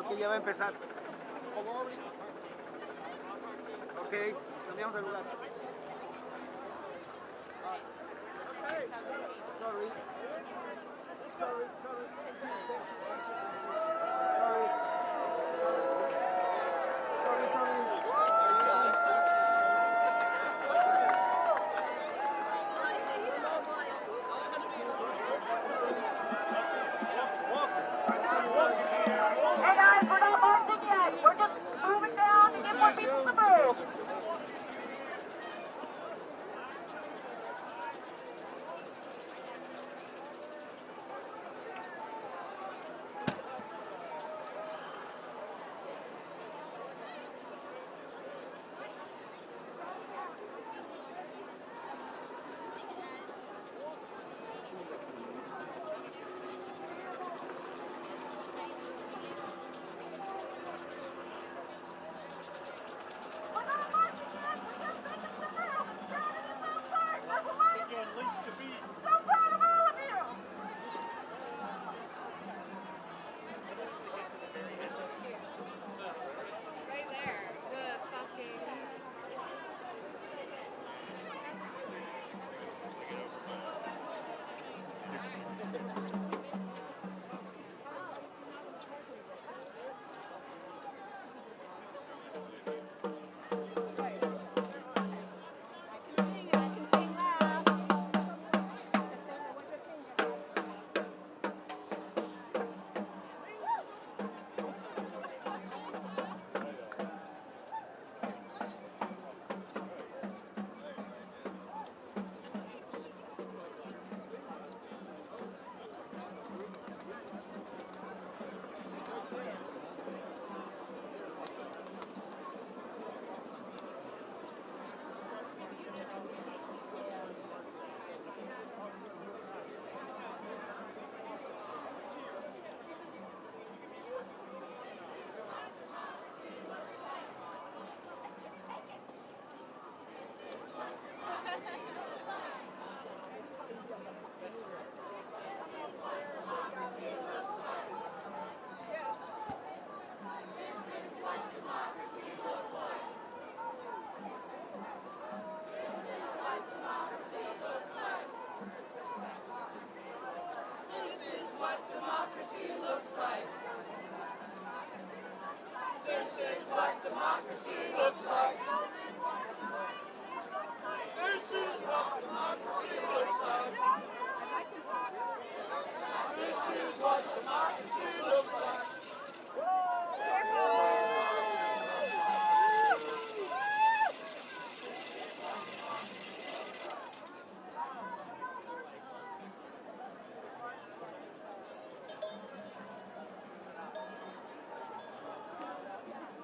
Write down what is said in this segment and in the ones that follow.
Creo que ya va a empezar. Ok, cambiamos de lugar. Sorry. Sorry. Hey guys, we're not marching yet. We're just moving down to get more people to move.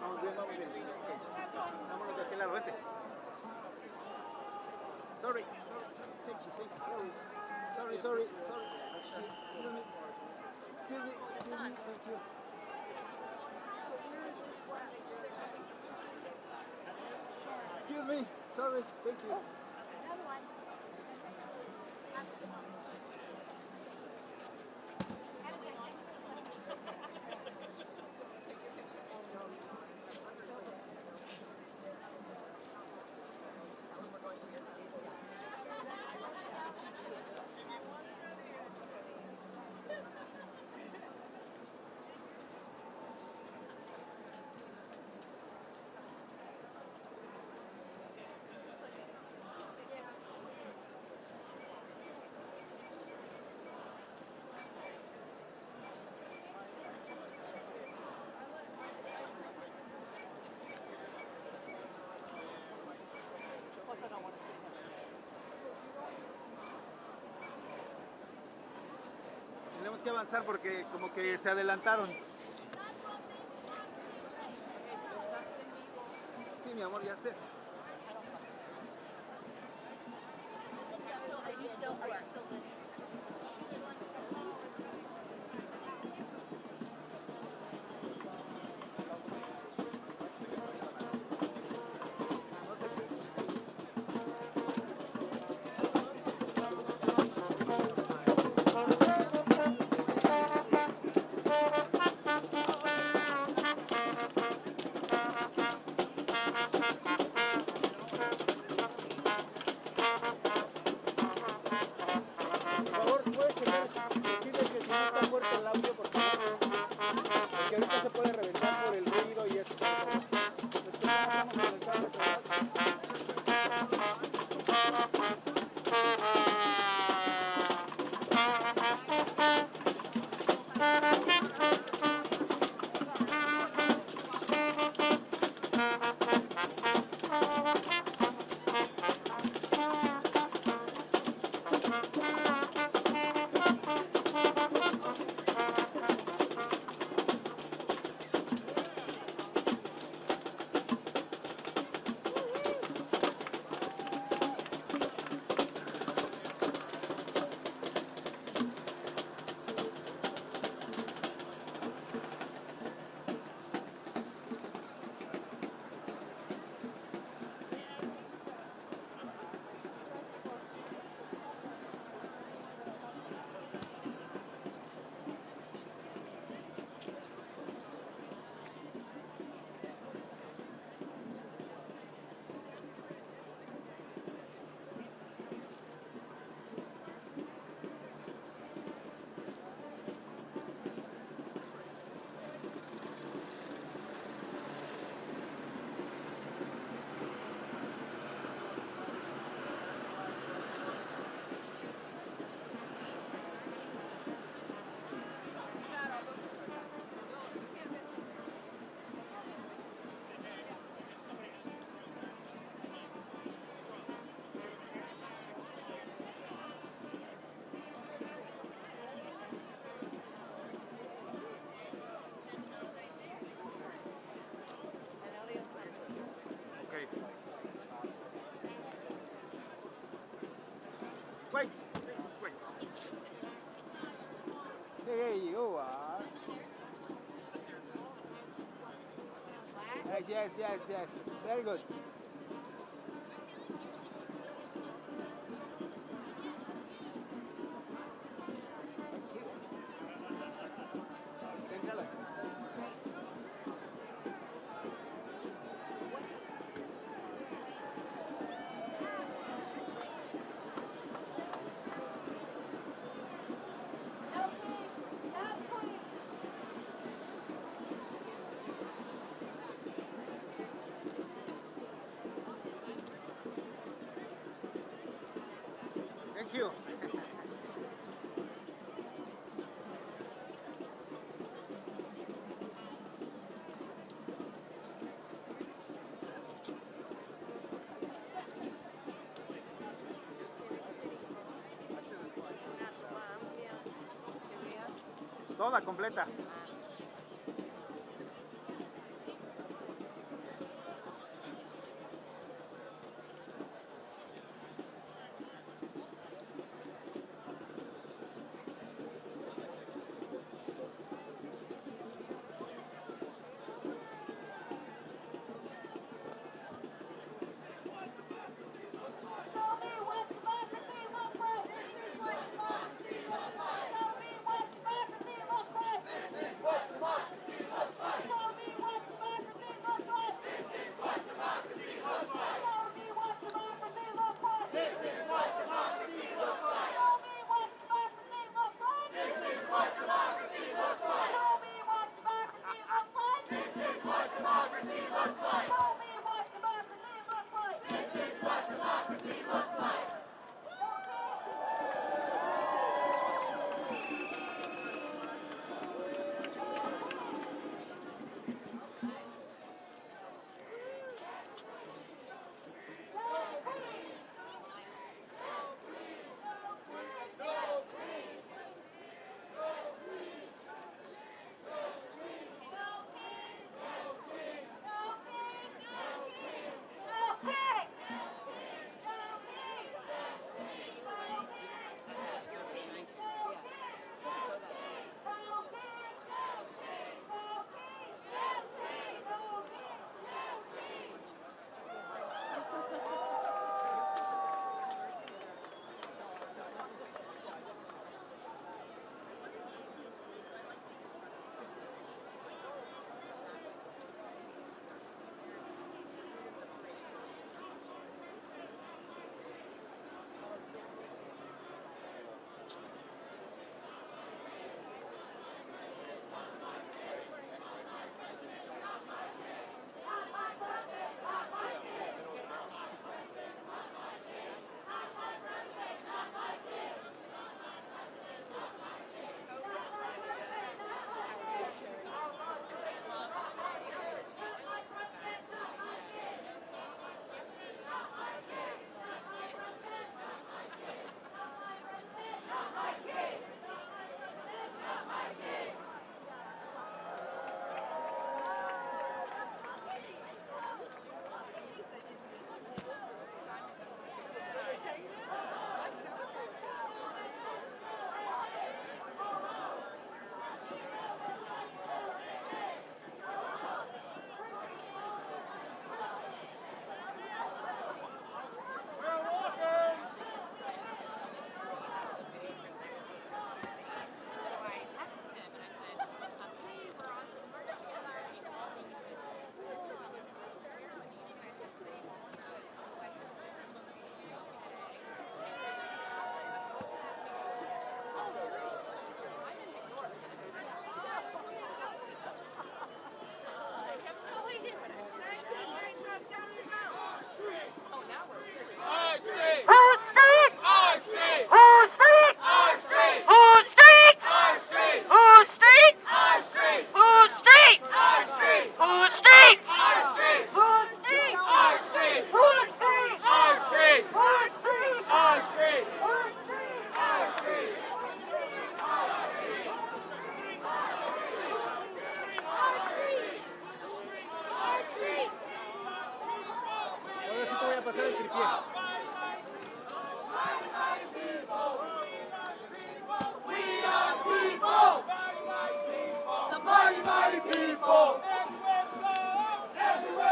Vamos bien. Ok. Vámonos de aquel lado, vete. Sorry. Thank you. Sorry. Excuse me. Thank you. So where is this one? Excuse me. Sorry. Thank you. Another one. Tenemos que avanzar porque como que se adelantaron. Sí, mi amor, ya sé. yes, yes, yes. Very good. Thank you. Tranquilo. Thank you. Toda completa. pasar el tripié. The mighty, mighty people. Everywhere.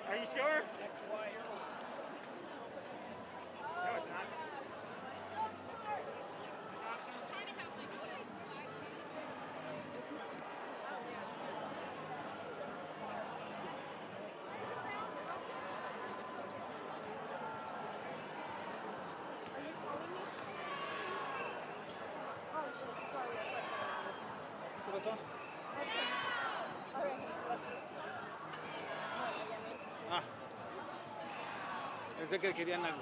Are you sure? ¿Qué pasó? Ah, pensé que querían algo.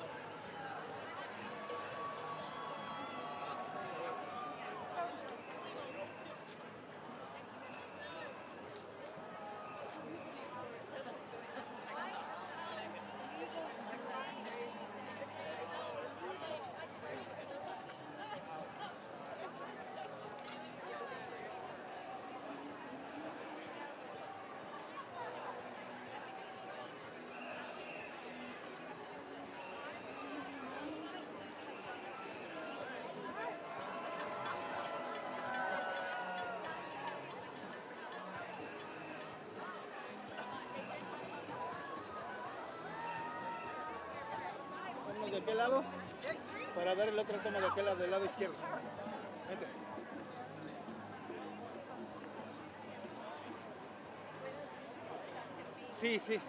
Vamos de aquel lado para dar el otro tomo de aquel lado, del lado izquierdo. Vente. Sí, sí.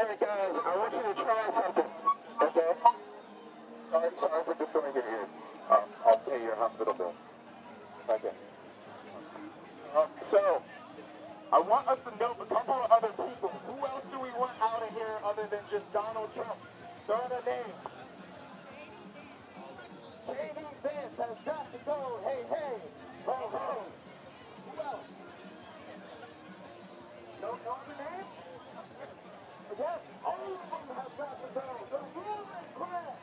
Hey guys, I want you to try something, okay? Sorry for destroying your ears. I'll pay your hospital bill. Okay. So, I want us to note a couple of other people. Who else do we want out of here other than just Donald Trump? Throw in a name. J.D. Vance has got to go. Hey, hey. Ho, ho. Who else? No other names? Yes, all of them have got to go. The ruling class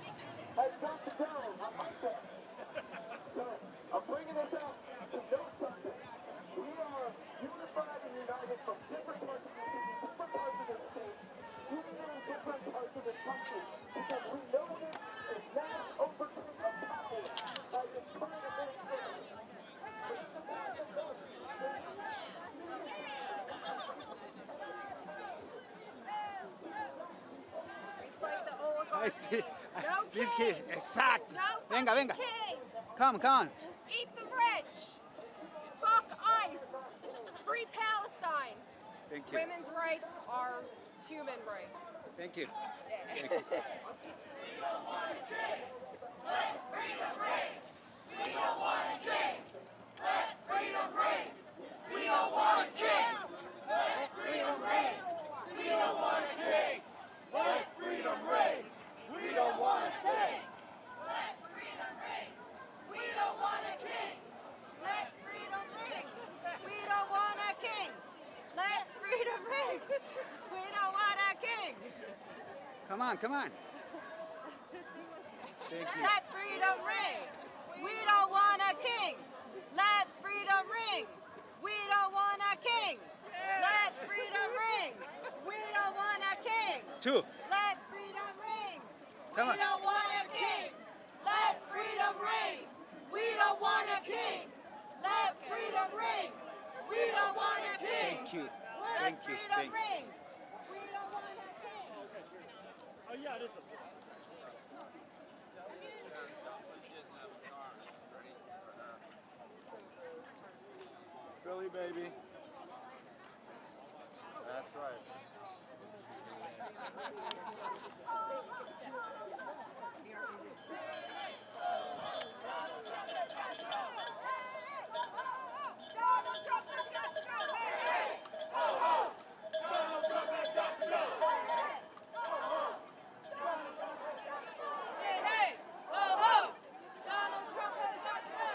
has got to go. I like that. So, I'm bringing this out to note something. We are unified and united from different parts of the city, different parts of the state, even in different parts of the country, because we know this is mass overturn of power by this current administration. I see. No This king. here, exactly. No Venga, venga. king. Come, come on. Eat the rich. Fuck ICE. Free Palestine. Thank you. Women's rights are human rights. Thank you. Thank you. Let freedom ring. We don't want a king. Let freedom ring. We don't want a king. Come on, come on. Thank you. Let freedom ring. We don't want a king. Let freedom ring. We don't want a king. Let freedom ring. We don't want a king. Two. Let freedom ring. Come on. We don't want a king. Let freedom ring. We don't want a king. Let freedom ring. We don't want a king. Thank you. Let Thank you. freedom Thank you. ring. We don't want a king. Philly, baby. That's right. Donald Trump has got to go. Hey, hey. Donald Trump has got to go. Hey, hey. Ho, ho. Donald Trump has got to go. Hey, hey. Ho, ho. Donald Trump has got to go.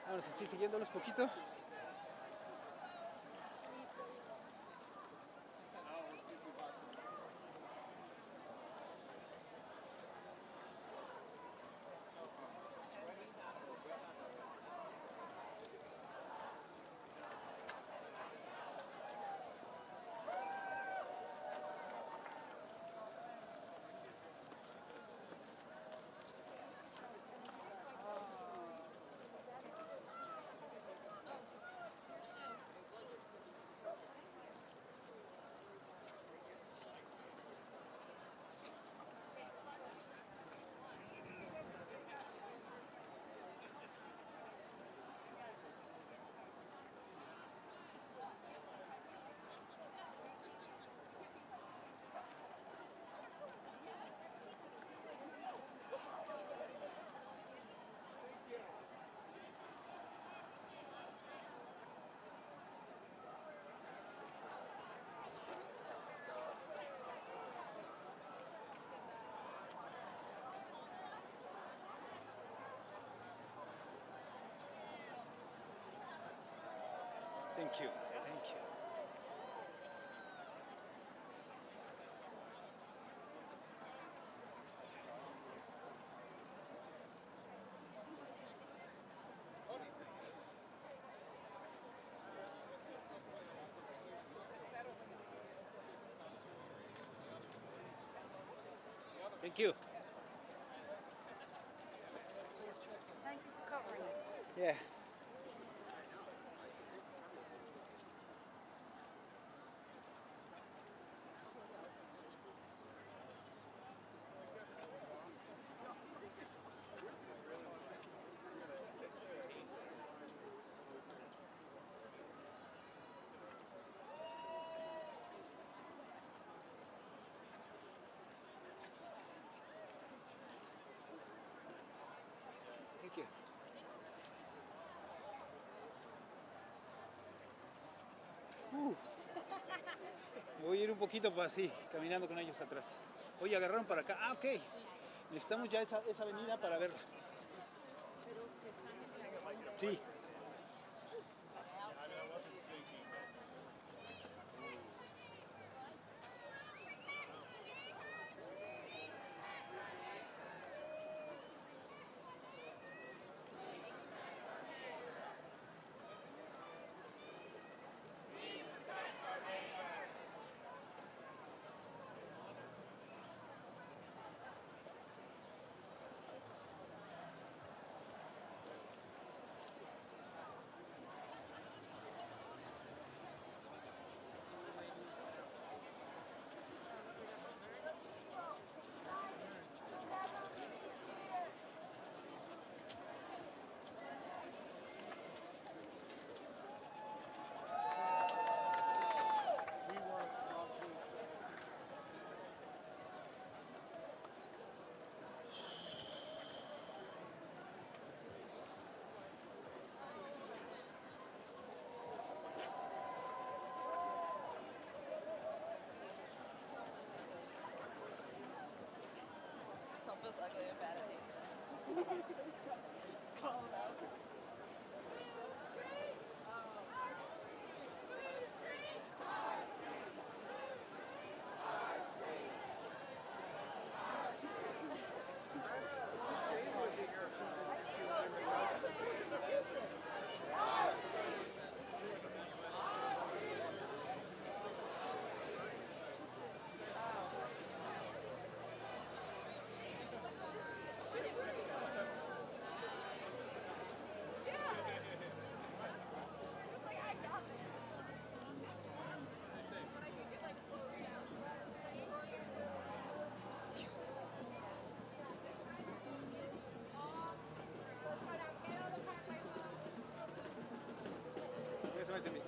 Vamos así siguiéndolos poquito. Thank you. Thank you. Thank you. Yeah. Thank you. Me voy a ir un poquito para así, caminando con ellos atrás. Oye, agarraron para acá. Ah, ok. Necesitamos ya esa avenida para verla. Sí. Feels ugly and bad at me. Just call it out. Eso me entendí.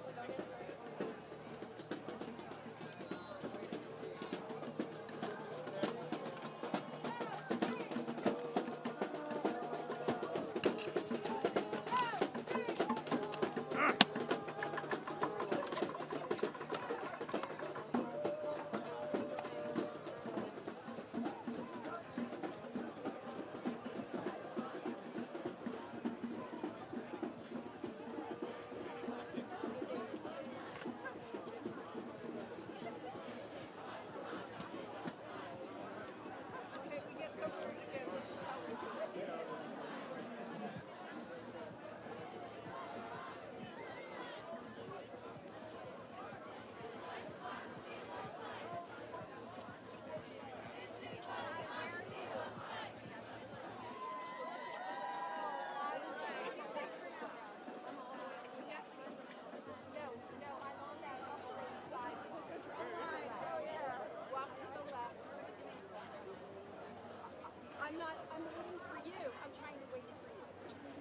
I'm waiting for you. I'm trying to wait for you.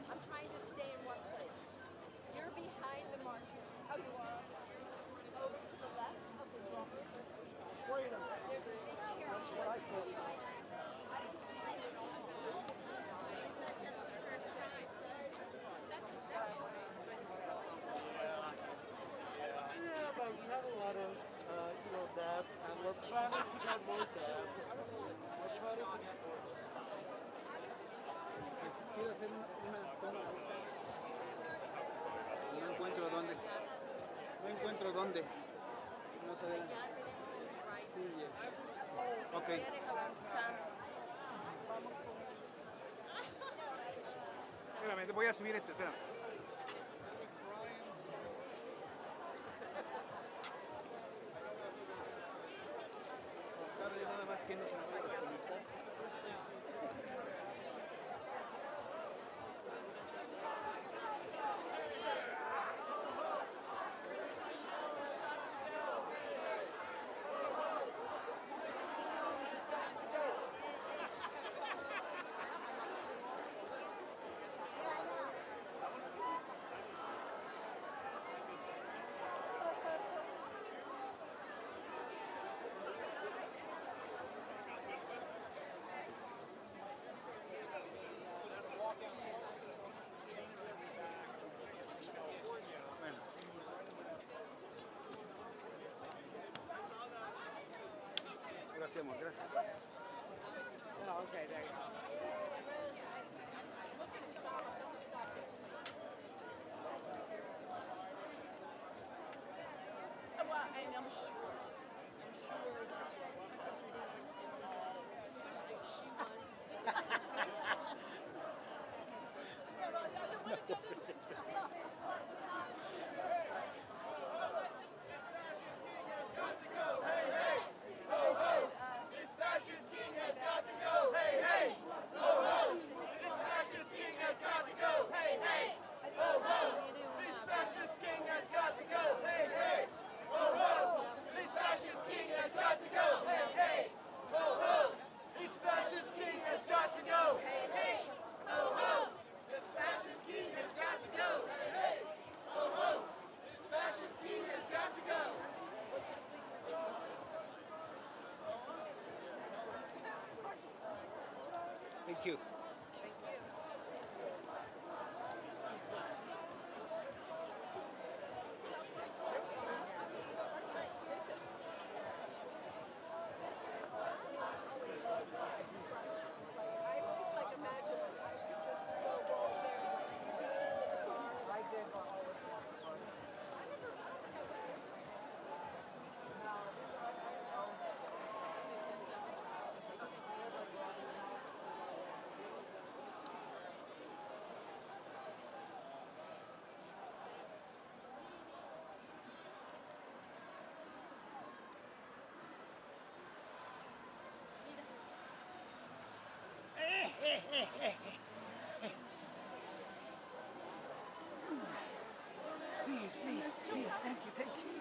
I'm trying to stay in one place. You're behind the marker. Oh, you are? Over to the left of the bumper. Freedom. There's a big carrot. That's what I thought. I don't see it at all. Yeah, but we have a lot of, depth, and we're planning to get more depth. We're planning to get more depth. Quiero hacer una toma. No encuentro dónde. No encuentro dónde. No sé. Sí, yeah. Ok. Espérame, voy a subir este, espera. Nada más que no se me vaya a desconectar. Sí, amor, gracias. Oh, okay, there you go. Well, and I'm sure this is what she Thank you. Please, thank you, thank you.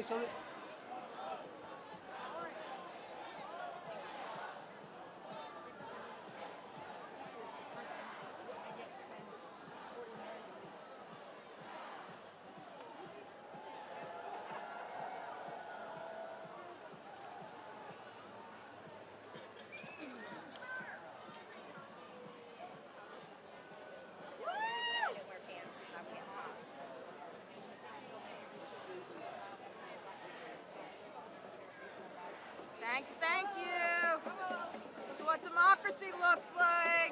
Sorry. I didn't wear pants. I can't. Thank you, thank you. This is what democracy looks like.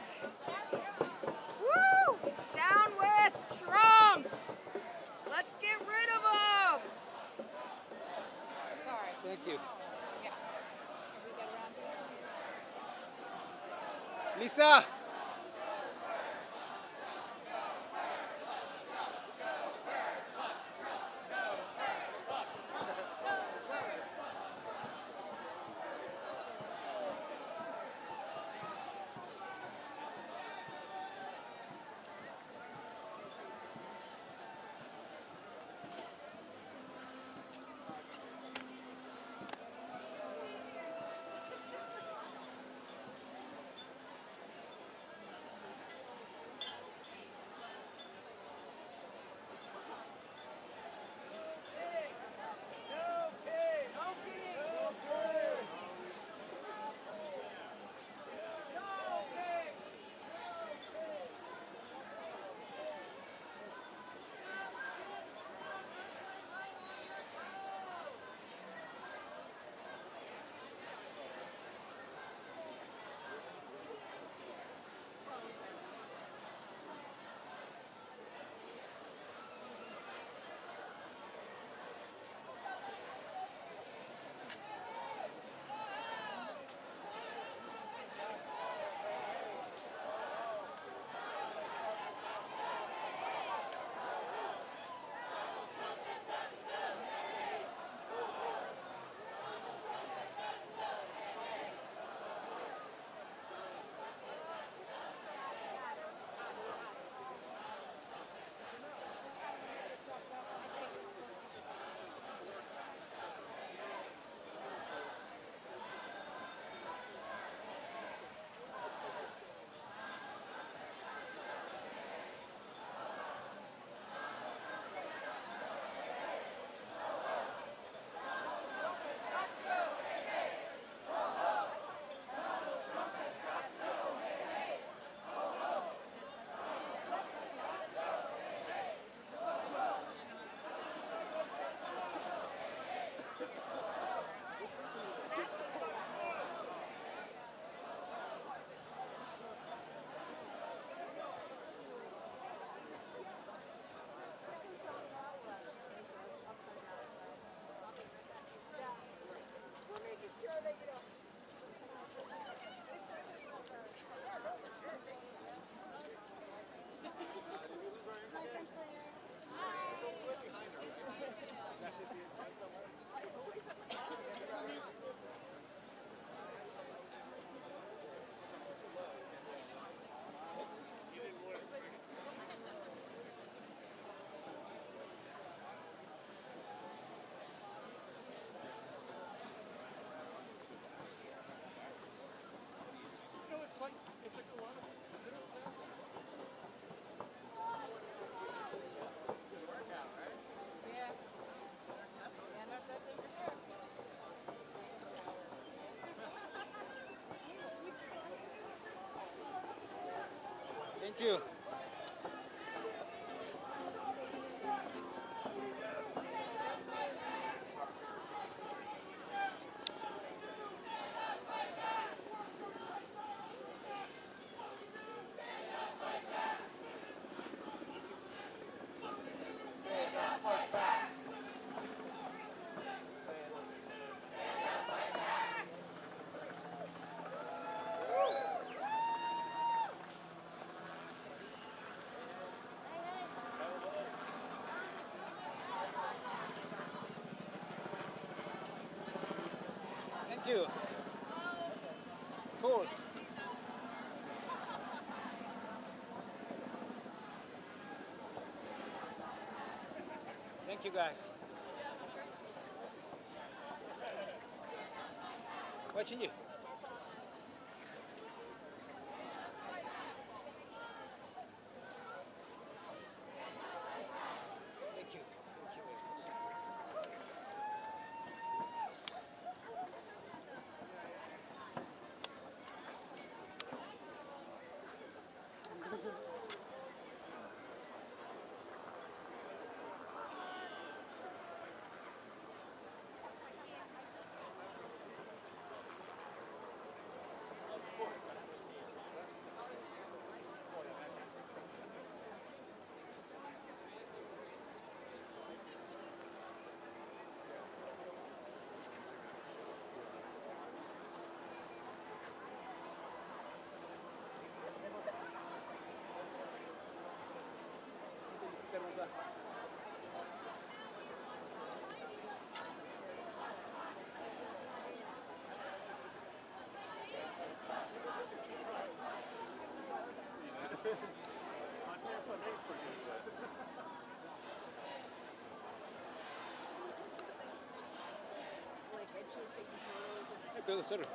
Woo! Down with Trump! Let's get rid of him! Sorry. Thank you. Yeah. Can we get around here? Lisa! Thank you. Thank you. Cool. Thank you, guys. Watching you. Thank you. Thank you very much. Hey, Pedro, sorry.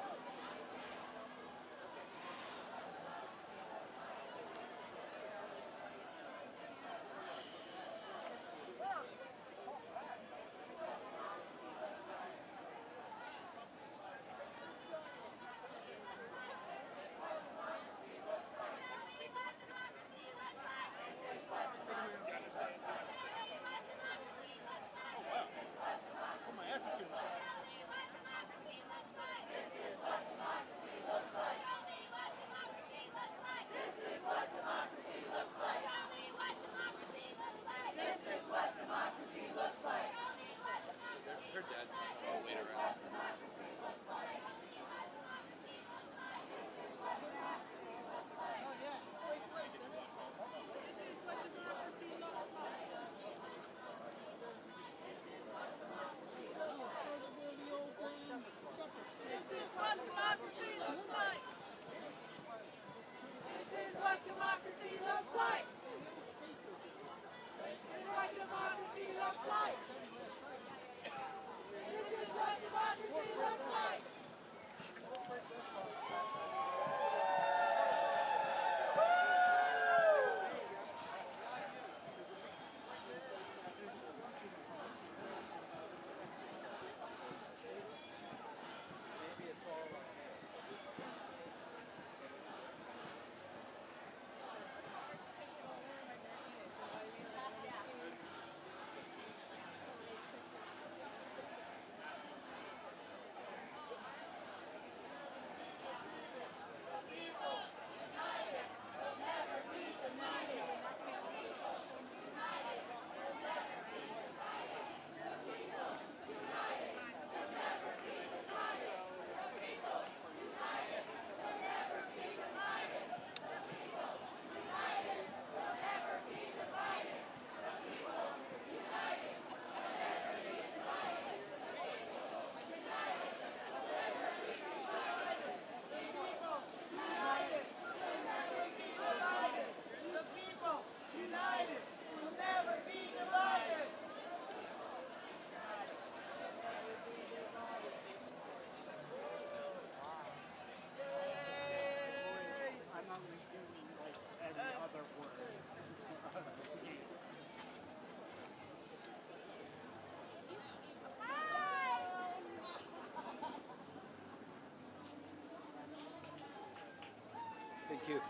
Thank you.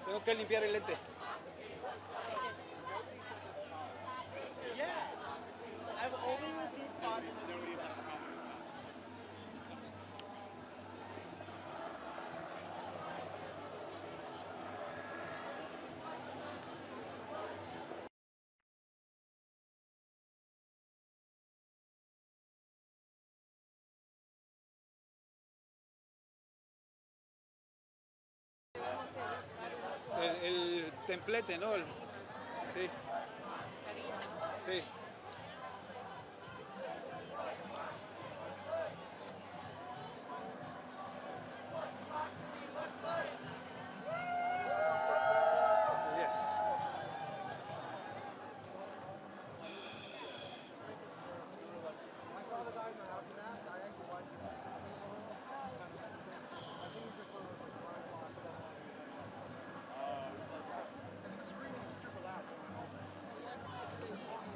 Tengo que limpiar el lente. I've only received positive. templete, ¿no? Sí. Sí. Yes.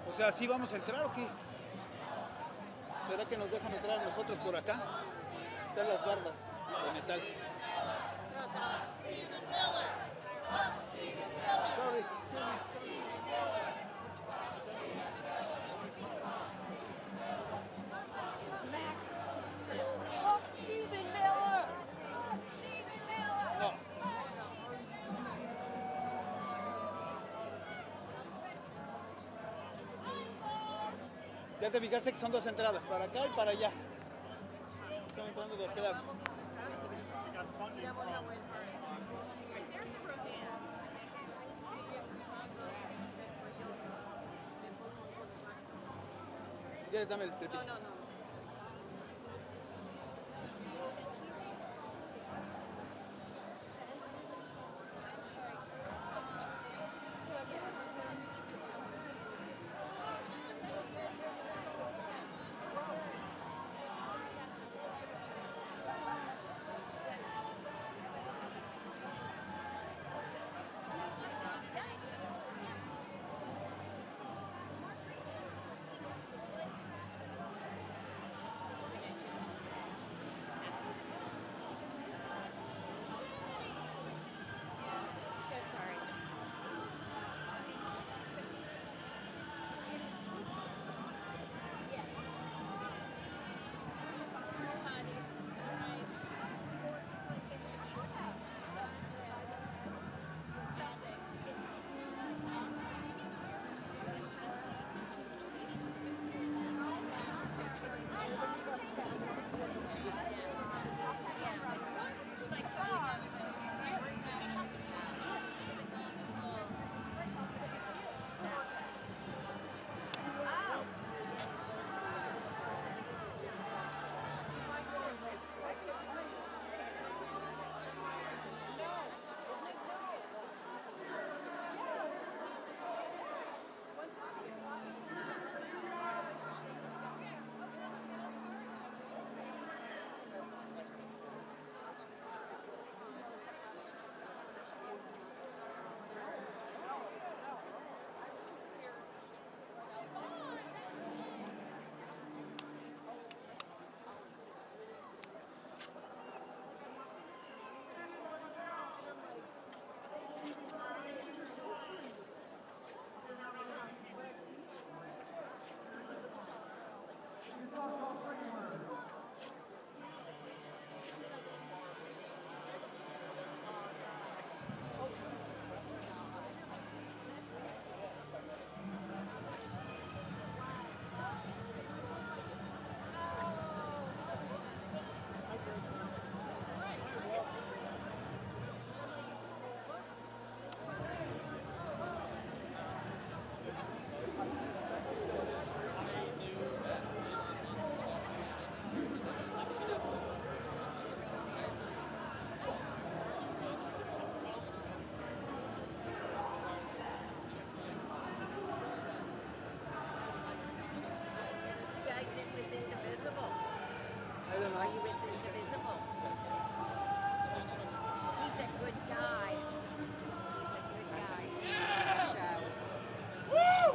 O sea, ¿sí vamos a entrar o qué? ¿Será que nos dejan entrar nosotros por acá? Están las bardas de metal. Sorry. No. Ya te fijaste que son dos entradas, para acá y para allá. Están entrando de aquel lado. Si quieres, dame el tripito. No. With Indivisible. I don't Are know. you with Indivisible? He's a good guy. He's a good guy. Show. Woo!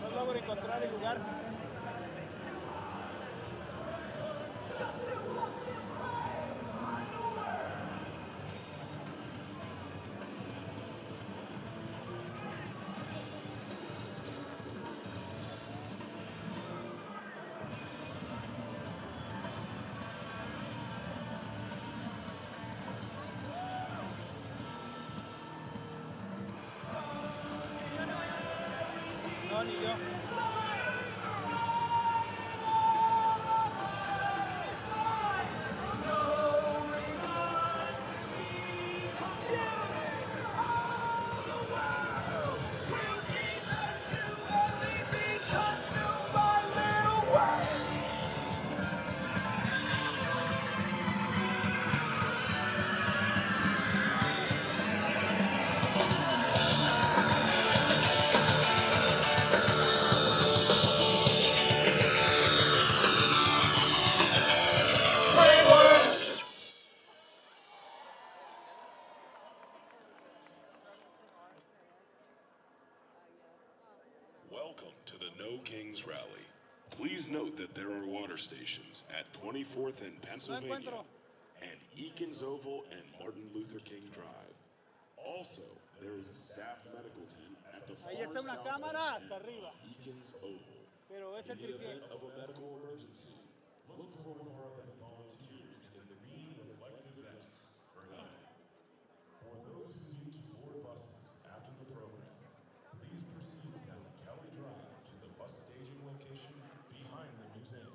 No logro encontrar el lugar. this rally. Please note that there are water stations at 24th and Pennsylvania and Eakins Oval and Martin Luther King Drive. Also, there is a staff medical team at the Ahí está una cámara hasta arriba. Eakins Oval. Pero es el In the tripié. event of a medical emergency, look for one of our event volunteers in the green reflective vests or helmet. For those who need to board buses after the program, please proceed down Kelly Drive to the bus staging location behind the museum.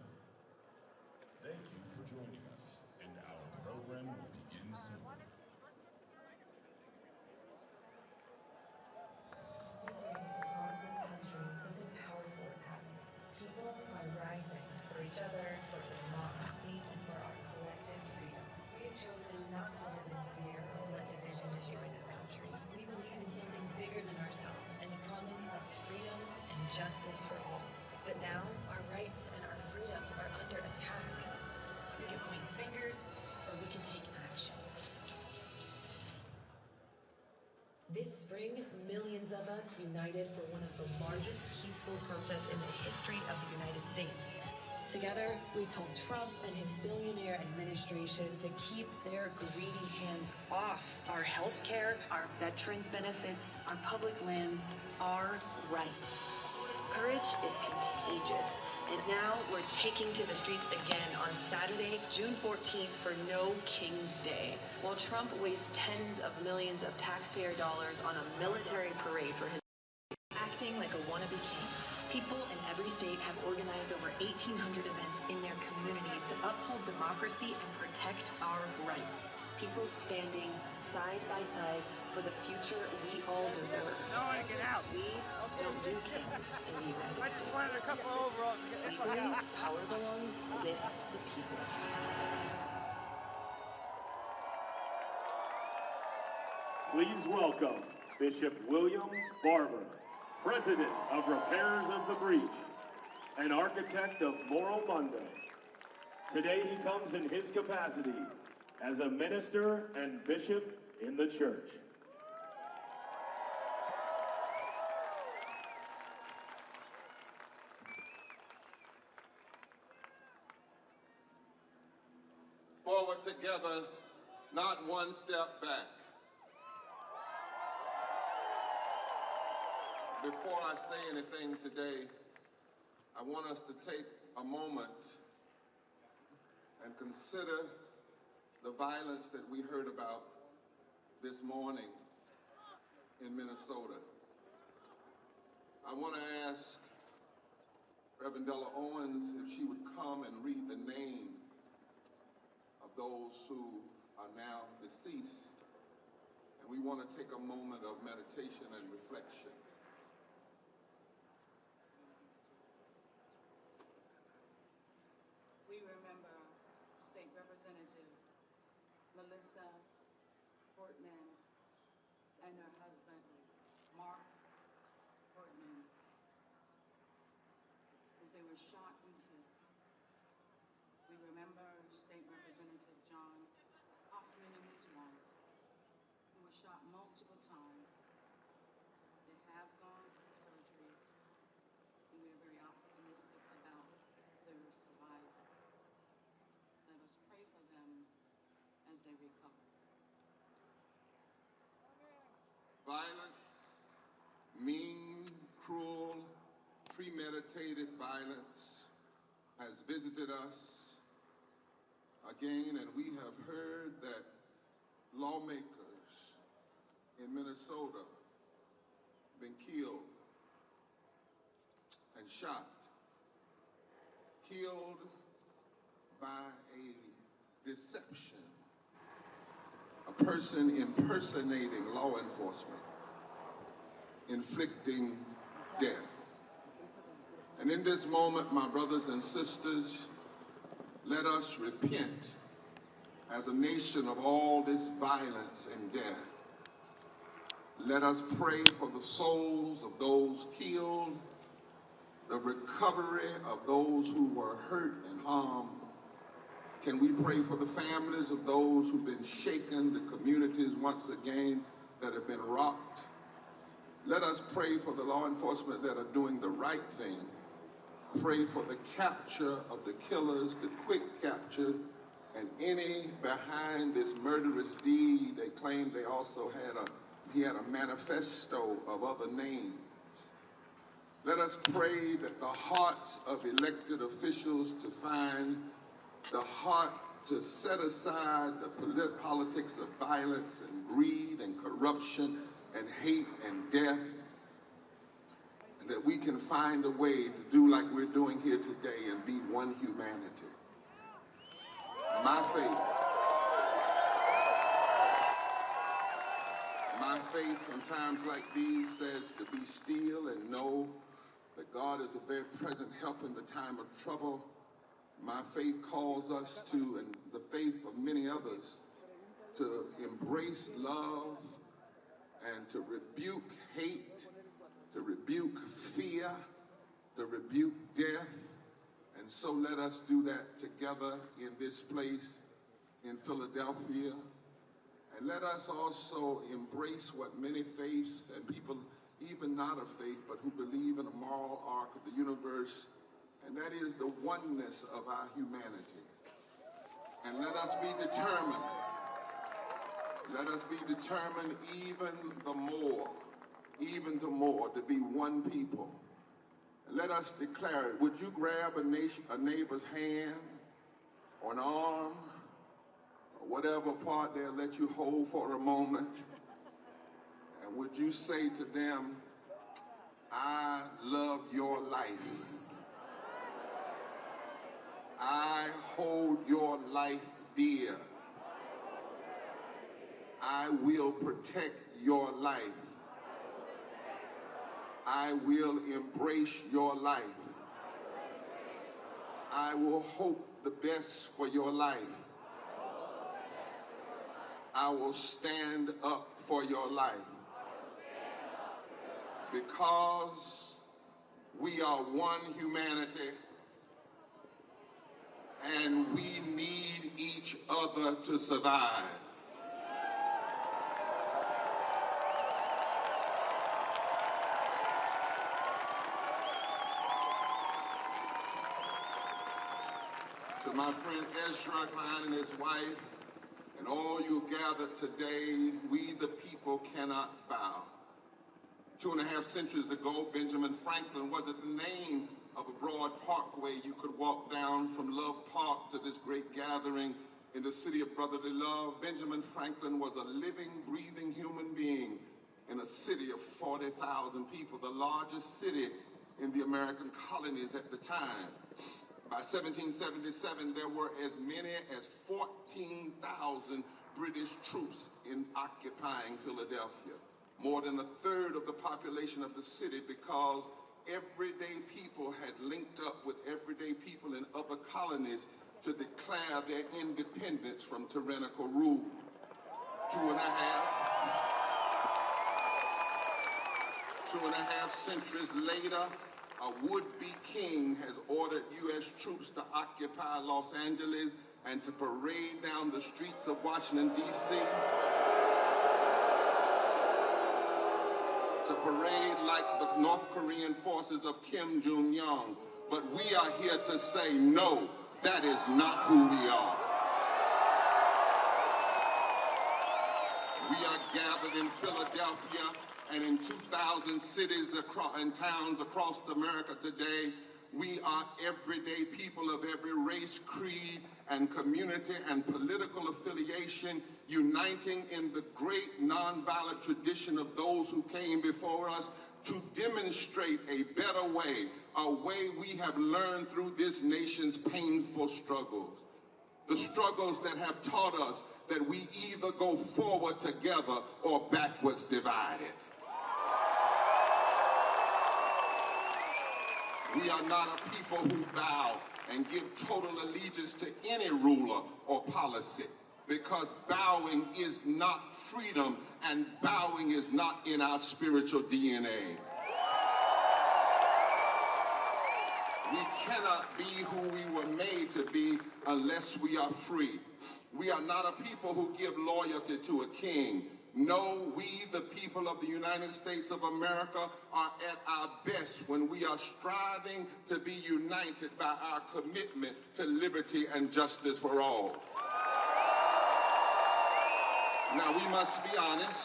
Thank you for joining us, and our program will begin soon. Across this country, something powerful is happening. People are rising for each other, for democracy, and for our collective freedom. We have chosen not to live in fear or let division destroy this country. We believe in something bigger than ourselves and the promise of freedom and justice for all. But now, our rights and our freedoms are under attack. We can point fingers, or we can take action. This spring, millions of us united for one of the largest peaceful protests in the history of the United States. Together, we told Trump and his billionaire administration to keep their greedy hands off our health care, our veterans' benefits, our public lands, our rights. Courage is contagious, and now we're taking to the streets again on Saturday, June 14th for No King's Day. While Trump wastes tens of millions of taxpayer dollars on a military parade for his acting like a wannabe king, people in every state have organized over 1,800 events in their communities to uphold democracy and protect our rights. People standing side by side for the future we all deserve. No, I get out. We don't do kings in the United I just States. wanted a couple of overalls. We believe power belongs with the people. Please welcome Bishop William Barber, President of Repairers of the Breach, and architect of Moral Monday. Today he comes in his capacity as a minister and bishop in the church. Forward together, not one step back. Before I say anything today, I want us to take a moment and consider the violence that we heard about this morning in Minnesota. I want to ask Reverend Della Owens if she would come and read the name of those who are now deceased. And we want to take a moment of meditation and reflection. We remember State Representative Melissa Portman and her husband, Mark Portman, as they were shot and killed. We remember State Representative John Hoffman and his wife, who were shot multiple times. They have gone through surgery, and we are very optimistic about their survival. Let us pray for them as they recover. Violence, mean, cruel, premeditated violence has visited us again, and we have heard that lawmakers in Minnesota have been killed and shot, killed by a deception, a person impersonating law enforcement, inflicting death. And in this moment, my brothers and sisters, let us repent as a nation of all this violence and death. Let us pray for the souls of those killed, the recovery of those who were hurt and harmed. Can we pray for the families of those who've been shaken, the communities once again that have been rocked? Let us pray for the law enforcement that are doing the right thing Pray for the capture of the killers, the quick capture, and any behind this murderous deed. They claim they also he had a manifesto of other names. Let us pray that the hearts of elected officials to find the heart to set aside the politics of violence and greed and corruption and hate and death, and that we can find a way to do like we're doing here today and be one humanity. My faith in times like these says to be still and know that God is a very present help in the time of trouble. My faith calls us to, and the faith of many others, to embrace love and to rebuke hate, to rebuke fear, to rebuke death. And so let us do that together in this place in Philadelphia. And let us also embrace what many faiths and people, even not of faith, but who believe in a moral arc of the universe, and that is the oneness of our humanity. And let us be determined. Let us be determined even the more to be one people. And let us declare it. Would you grab a neighbor's hand or an arm or whatever part they'll let you hold for a moment? And would you say to them, I love your life. I hold your life dear. I will protect your life. I will embrace your life. I will hope the best for your life. I will stand up for your life. Because we are one humanity and we need each other to survive. To my friend Ezra Klein and his wife, and all you gathered today, we the people cannot bow. 2.5 centuries ago, Benjamin Franklin was the name of a broad parkway you could walk down from Love Park to this great gathering in the city of brotherly love. Benjamin Franklin was a living, breathing human being in a city of 40,000 people, the largest city in the American colonies at the time. By 1777, there were as many as 14,000 British troops occupying Philadelphia. More than 1/3 of the population of the city, because everyday people had linked up with everyday people in other colonies to declare their independence from tyrannical rule. 2.5 centuries later, a would-be king has ordered U.S. troops to occupy Los Angeles and to parade down the streets of Washington, D.C., to parade like the North Korean forces of Kim Jong-un. But we are here to say, no, that is not who we are. We are gathered in Philadelphia and in 2,000 cities and towns across America today. We are everyday people of every race, creed, and community and political affiliation, uniting in the great nonviolent tradition of those who came before us to demonstrate a better way, a way we have learned through this nation's painful struggles. The struggles that have taught us that we either go forward together or backwards divided. We are not a people who bow and give total allegiance to any ruler or policy, because bowing is not freedom and bowing is not in our spiritual DNA. We cannot be who we were made to be unless we are free. We are not a people who give loyalty to a king. No, we, the people of the United States of America, are at our best when we are striving to be united by our commitment to liberty and justice for all. Now, we must be honest.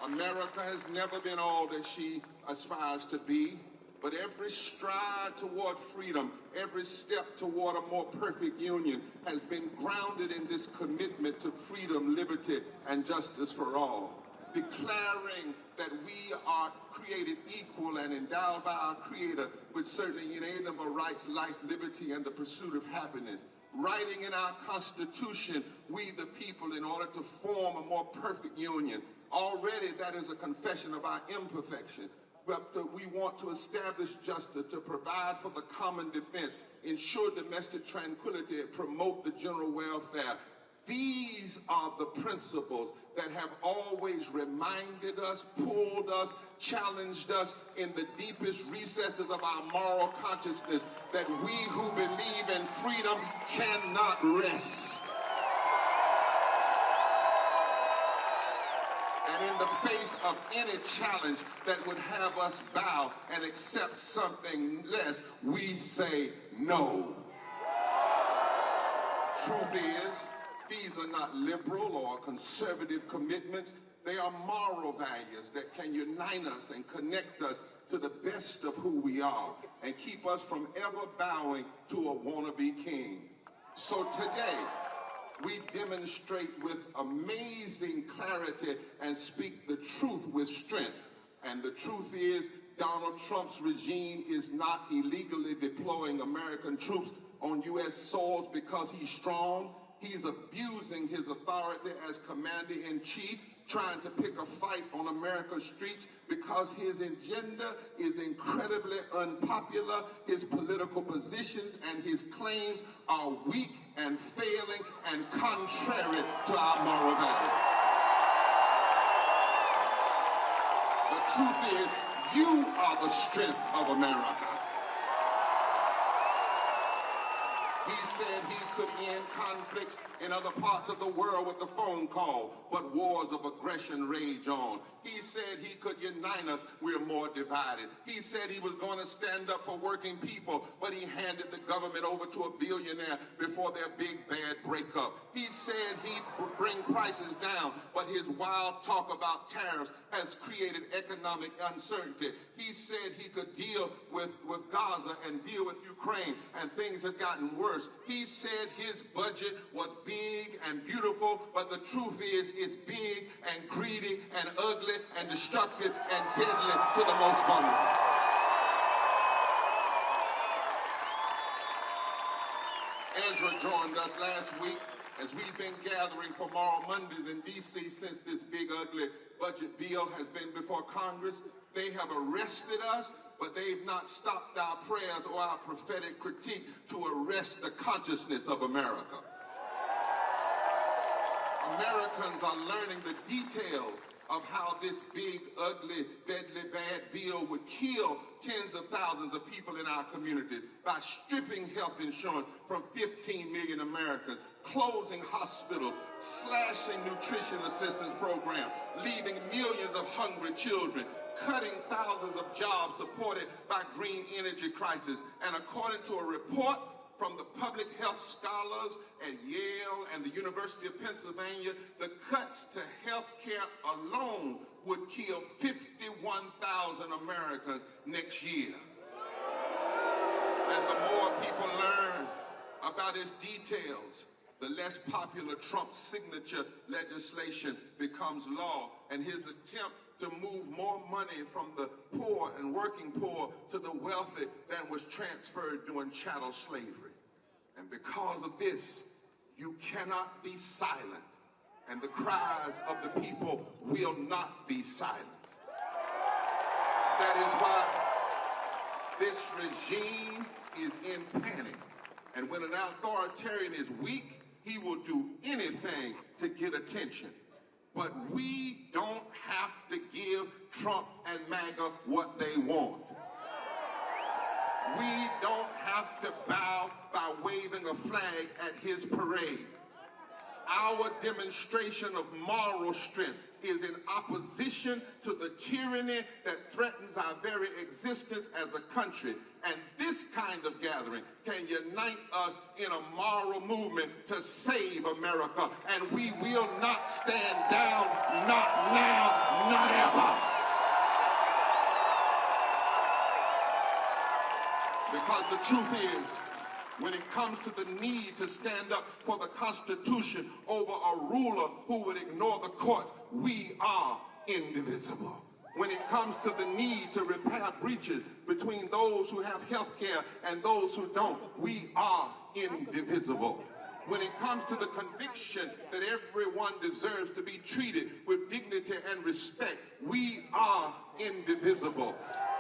America has never been all that she aspires to be, but every stride toward freedom, every step toward a more perfect union has been grounded in this commitment to freedom, liberty, and justice for all. Declaring that we are created equal and endowed by our Creator with certain inalienable rights, life, liberty, and the pursuit of happiness. Writing in our Constitution, we the people, in order to form a more perfect union. Already that is a confession of our imperfection. But we want to establish justice, to provide for the common defense, ensure domestic tranquility, and promote the general welfare. These are the principles that have always reminded us, pulled us, challenged us in the deepest recesses of our moral consciousness that we who believe in freedom cannot rest. And in the face of any challenge that would have us bow and accept something less, we say no. Truth is, these are not liberal or conservative commitments. They are moral values that can unite us and connect us to the best of who we are and keep us from ever bowing to a wannabe king. So today, we demonstrate with amazing clarity and speak the truth with strength. And the truth is, Donald Trump's regime is not illegally deploying American troops on U.S. soil because he's strong. He's abusing his authority as commander-in-chief, trying to pick a fight on America's streets because his agenda is incredibly unpopular. His political positions and his claims are weak and failing and contrary to our moral values. The truth is, you are the strength of America. He said he could end conflicts in other parts of the world with a phone call, but wars of aggression rage on. He said he could unite us, we're more divided. He said he was going to stand up for working people, but he handed the government over to a billionaire before their big bad breakup. He said he'd bring prices down, but his wild talk about tariffs has created economic uncertainty. He said he could deal with Gaza and deal with Ukraine, and things have gotten worse. He said his budget was big and beautiful, but the truth is, it's big and greedy and ugly and destructive and deadly to the most vulnerable. Ezra joined us last week as we've been gathering for Moral Mondays in D.C. since this big, ugly budget bill has been before Congress. They have arrested us, but they've not stopped our prayers or our prophetic critique to arrest the consciousness of America. Americans are learning the details of how this big, ugly, deadly, bad bill would kill tens of thousands of people in our communities by stripping health insurance from 15 million Americans, closing hospitals, slashing nutrition assistance programs, leaving millions of hungry children, cutting thousands of jobs supported by green energy crisis. And according to a report from the public health scholars at Yale and the University of Pennsylvania, the cuts to health care alone would kill 51,000 Americans next year. And the more people learn about its details, the less popular Trump's signature legislation becomes law, and his attempt to move more money from the poor and working poor to the wealthy than was transferred during chattel slavery. And because of this, you cannot be silent, and the cries of the people will not be silenced. That is why this regime is in panic, and when an authoritarian is weak, he will do anything to get attention. But we don't have to give Trump and MAGA what they want. We don't have to bow by waving a flag at his parade. our demonstration of moral strength is in opposition to the tyranny that threatens our very existence as a country. And this kind of gathering can unite us in a moral movement to save America. And we will not stand down, not now, not ever. Because the truth is, when it comes to the need to stand up for the Constitution over a ruler who would ignore the courts, we are indivisible. When it comes to the need to repair breaches between those who have health care and those who don't, we are indivisible. When it comes to the conviction that everyone deserves to be treated with dignity and respect, we are indivisible.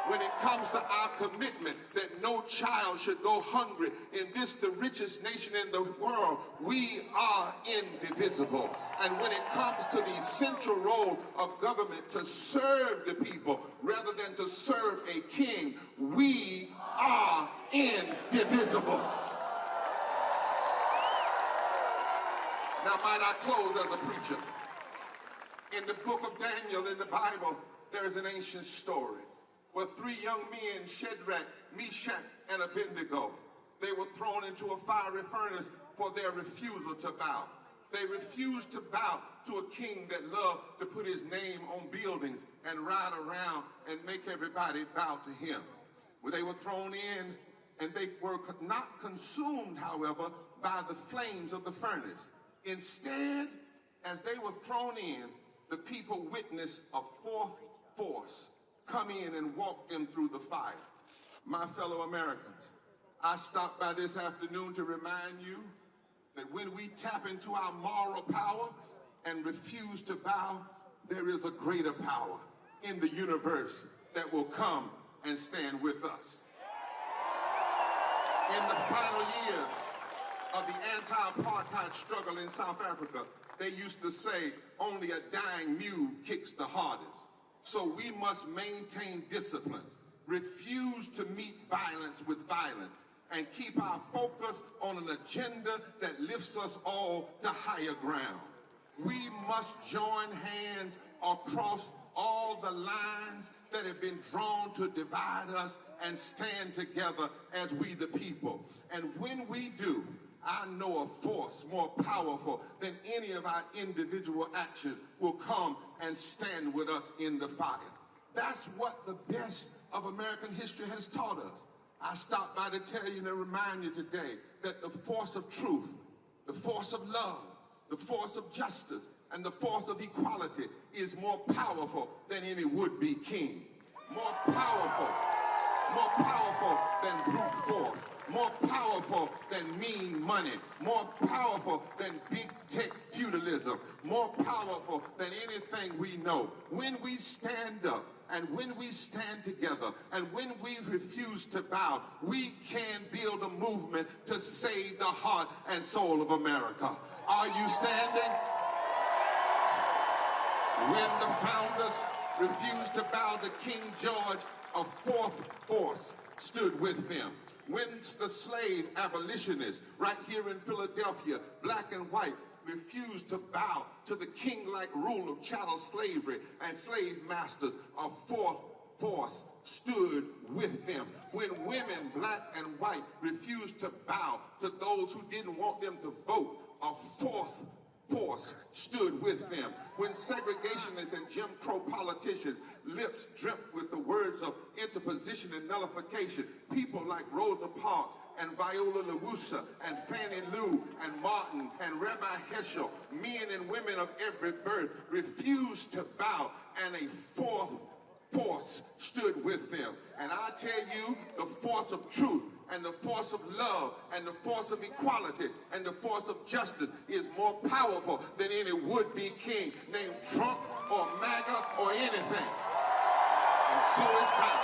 When it comes to our commitment that no child should go hungry in this, the richest nation in the world, we are indivisible. And when it comes to the central role of government to serve the people rather than to serve a king, we are indivisible. Now, might I close as a preacher? In the book of Daniel in the Bible, there is an ancient story where three young men, Shadrach, Meshach, and Abednego, they were thrown into a fiery furnace for their refusal to bow. They refused to bow to a king that loved to put his name on buildings and ride around and make everybody bow to him. Well, they were thrown in, and they were not consumed, however, by the flames of the furnace. Instead, as they were thrown in, the people witnessed a fourth force come in and walk them through the fire. My fellow Americans, I stopped by this afternoon to remind you that when we tap into our moral power and refuse to bow, there is a greater power in the universe that will come and stand with us. In the final years of the anti-apartheid struggle in South Africa, they used to say, only a dying mule kicks the hardest. So we must maintain discipline, refuse to meet violence with violence, and keep our focus on an agenda that lifts us all to higher ground. We must join hands across all the lines that have been drawn to divide us and stand together as we the people. And when we do, I know a force more powerful than any of our individual actions will come and stand with us in the fire. That's what the best of American history has taught us. I stopped by to tell you and remind you today that the force of truth, the force of love, the force of justice, and the force of equality is more powerful than any would-be king. More powerful than brute force. More powerful than mean money, more powerful than big tech feudalism, more powerful than anything we know. When we stand up and when we stand together and when we refuse to bow, we can build a movement to save the heart and soul of America. Are you standing? When the founders refused to bow to King George, a fourth force stood with them. When the slave abolitionists right here in Philadelphia, black and white, refused to bow to the king-like rule of chattel slavery and slave masters, a fourth force stood with them. When women, black and white, refused to bow to those who didn't want them to vote, a fourth force stood with them. When segregationists and Jim Crow politicians lips dripped with the words of interposition and nullification, people like Rosa Parks and Viola LaRussa and Fannie Lou and Martin and Rabbi Heschel, men and women of every birth, refused to bow, and a fourth force stood with them. And I tell you, the force of truth and the force of love and the force of equality and the force of justice is more powerful than any would-be king named Trump or MAGA or anything. And so it's time.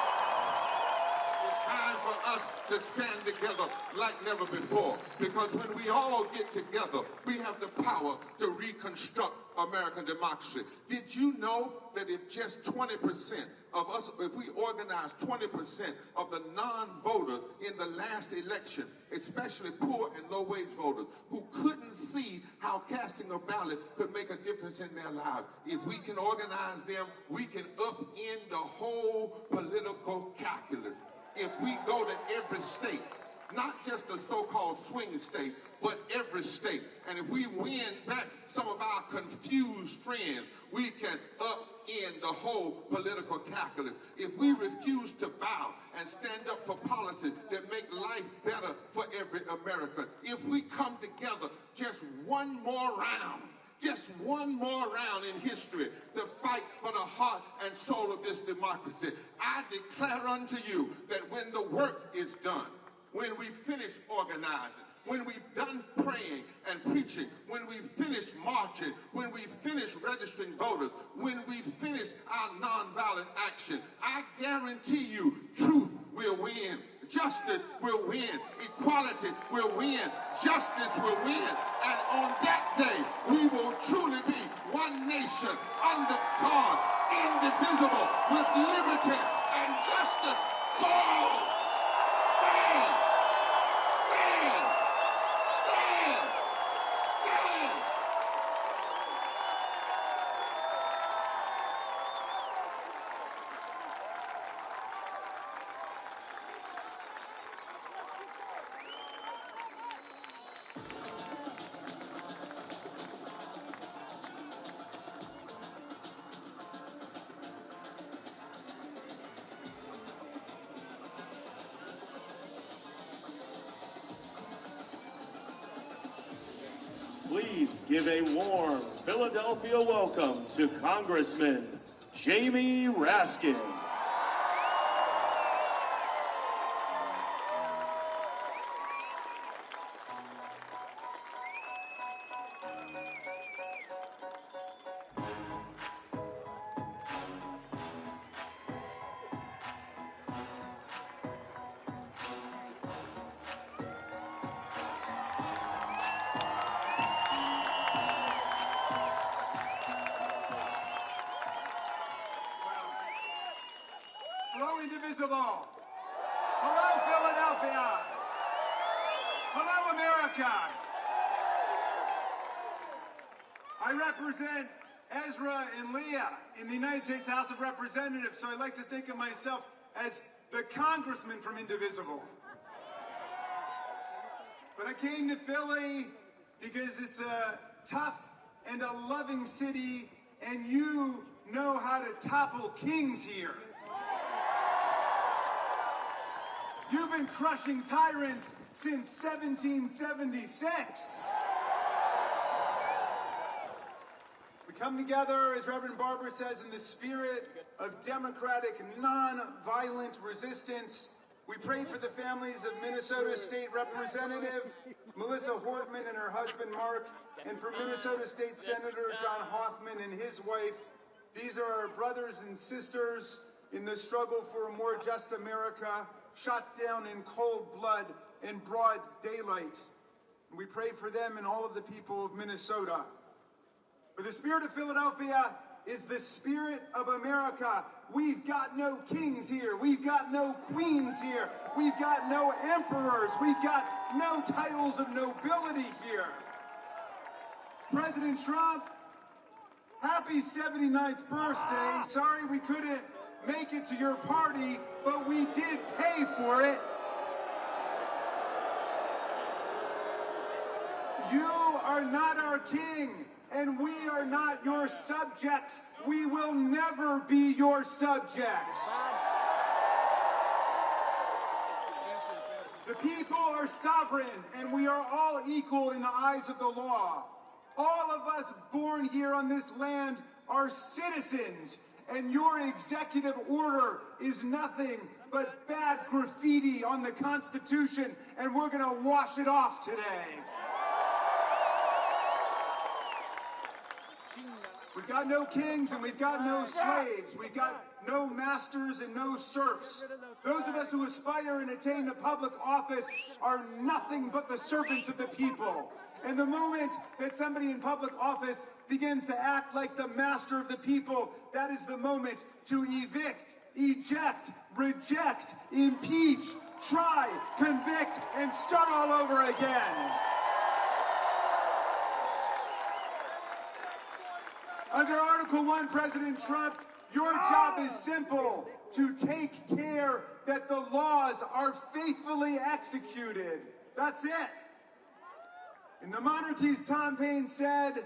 It's time for us to stand together like never before. Because when we all get together, we have the power to reconstruct American democracy. Did you know that if just 20% of us, if we organize 20% of the non-voters in the last election, especially poor and low-wage voters who couldn't see how casting a ballot could make a difference in their lives, if we can organize them, we can upend the whole political calculus. If we go to every state, not just the so-called swing state, but every state. And if we win back some of our confused friends, we can upend the whole political calculus. If we refuse to bow and stand up for policies that make life better for every American, if we come together just one more round in history to fight for the heart and soul of this democracy, I declare unto you that when the work is done, when we finish organizing, when we've done praying and preaching, when we finish marching, when we finish registering voters, when we finish our nonviolent action, I guarantee you truth will win. Justice will win. Equality will win. Justice will win. And on that day, we will truly be one nation under God, indivisible, with liberty and justice for all. Stand! Stand! Stand! Stand! Please give a warm Philadelphia welcome to Congressman Jamie Raskin. Hello, Indivisible. Hello, Philadelphia. Hello, America. I represent Ezra and Leah in the United States House of Representatives, so I like to think of myself as the congressman from Indivisible. But I came to Philly because it's a tough and a loving city, and you know how to topple kings here. You've been crushing tyrants since 1776. We come together, as Reverend Barber says, in the spirit of democratic, non-violent resistance. We pray for the families of Minnesota State Representative Melissa Hortman and her husband Mark, and for Minnesota State Senator John Hoffman and his wife. These are our brothers and sisters in the struggle for a more just America, shot down in cold blood in broad daylight. And we pray for them and all of the people of Minnesota. For the spirit of Philadelphia is the spirit of America. We've got no kings here. We've got no queens here. We've got no emperors. We've got no titles of nobility here. President Trump, happy 79th birthday. Sorry we couldn't make it to your party, but we did pay for it. You are not our king, and we are not your subjects. We will never be your subjects. The people are sovereign, and we are all equal in the eyes of the law. All of us born here on this land are citizens, and your executive order is nothing but bad graffiti on the Constitution, and we're going to wash it off today. We've got no kings and we've got no slaves. We've got no masters and no serfs. Those of us who aspire and attain to public office are nothing but the servants of the people. And the moment that somebody in public office begins to act like the master of the people, that is the moment to evict, eject, reject, impeach, try, convict, and start all over again. Under Article 1, President Trump, your job is simple: to take care that the laws are faithfully executed. That's it. In the monarchies, Tom Paine said,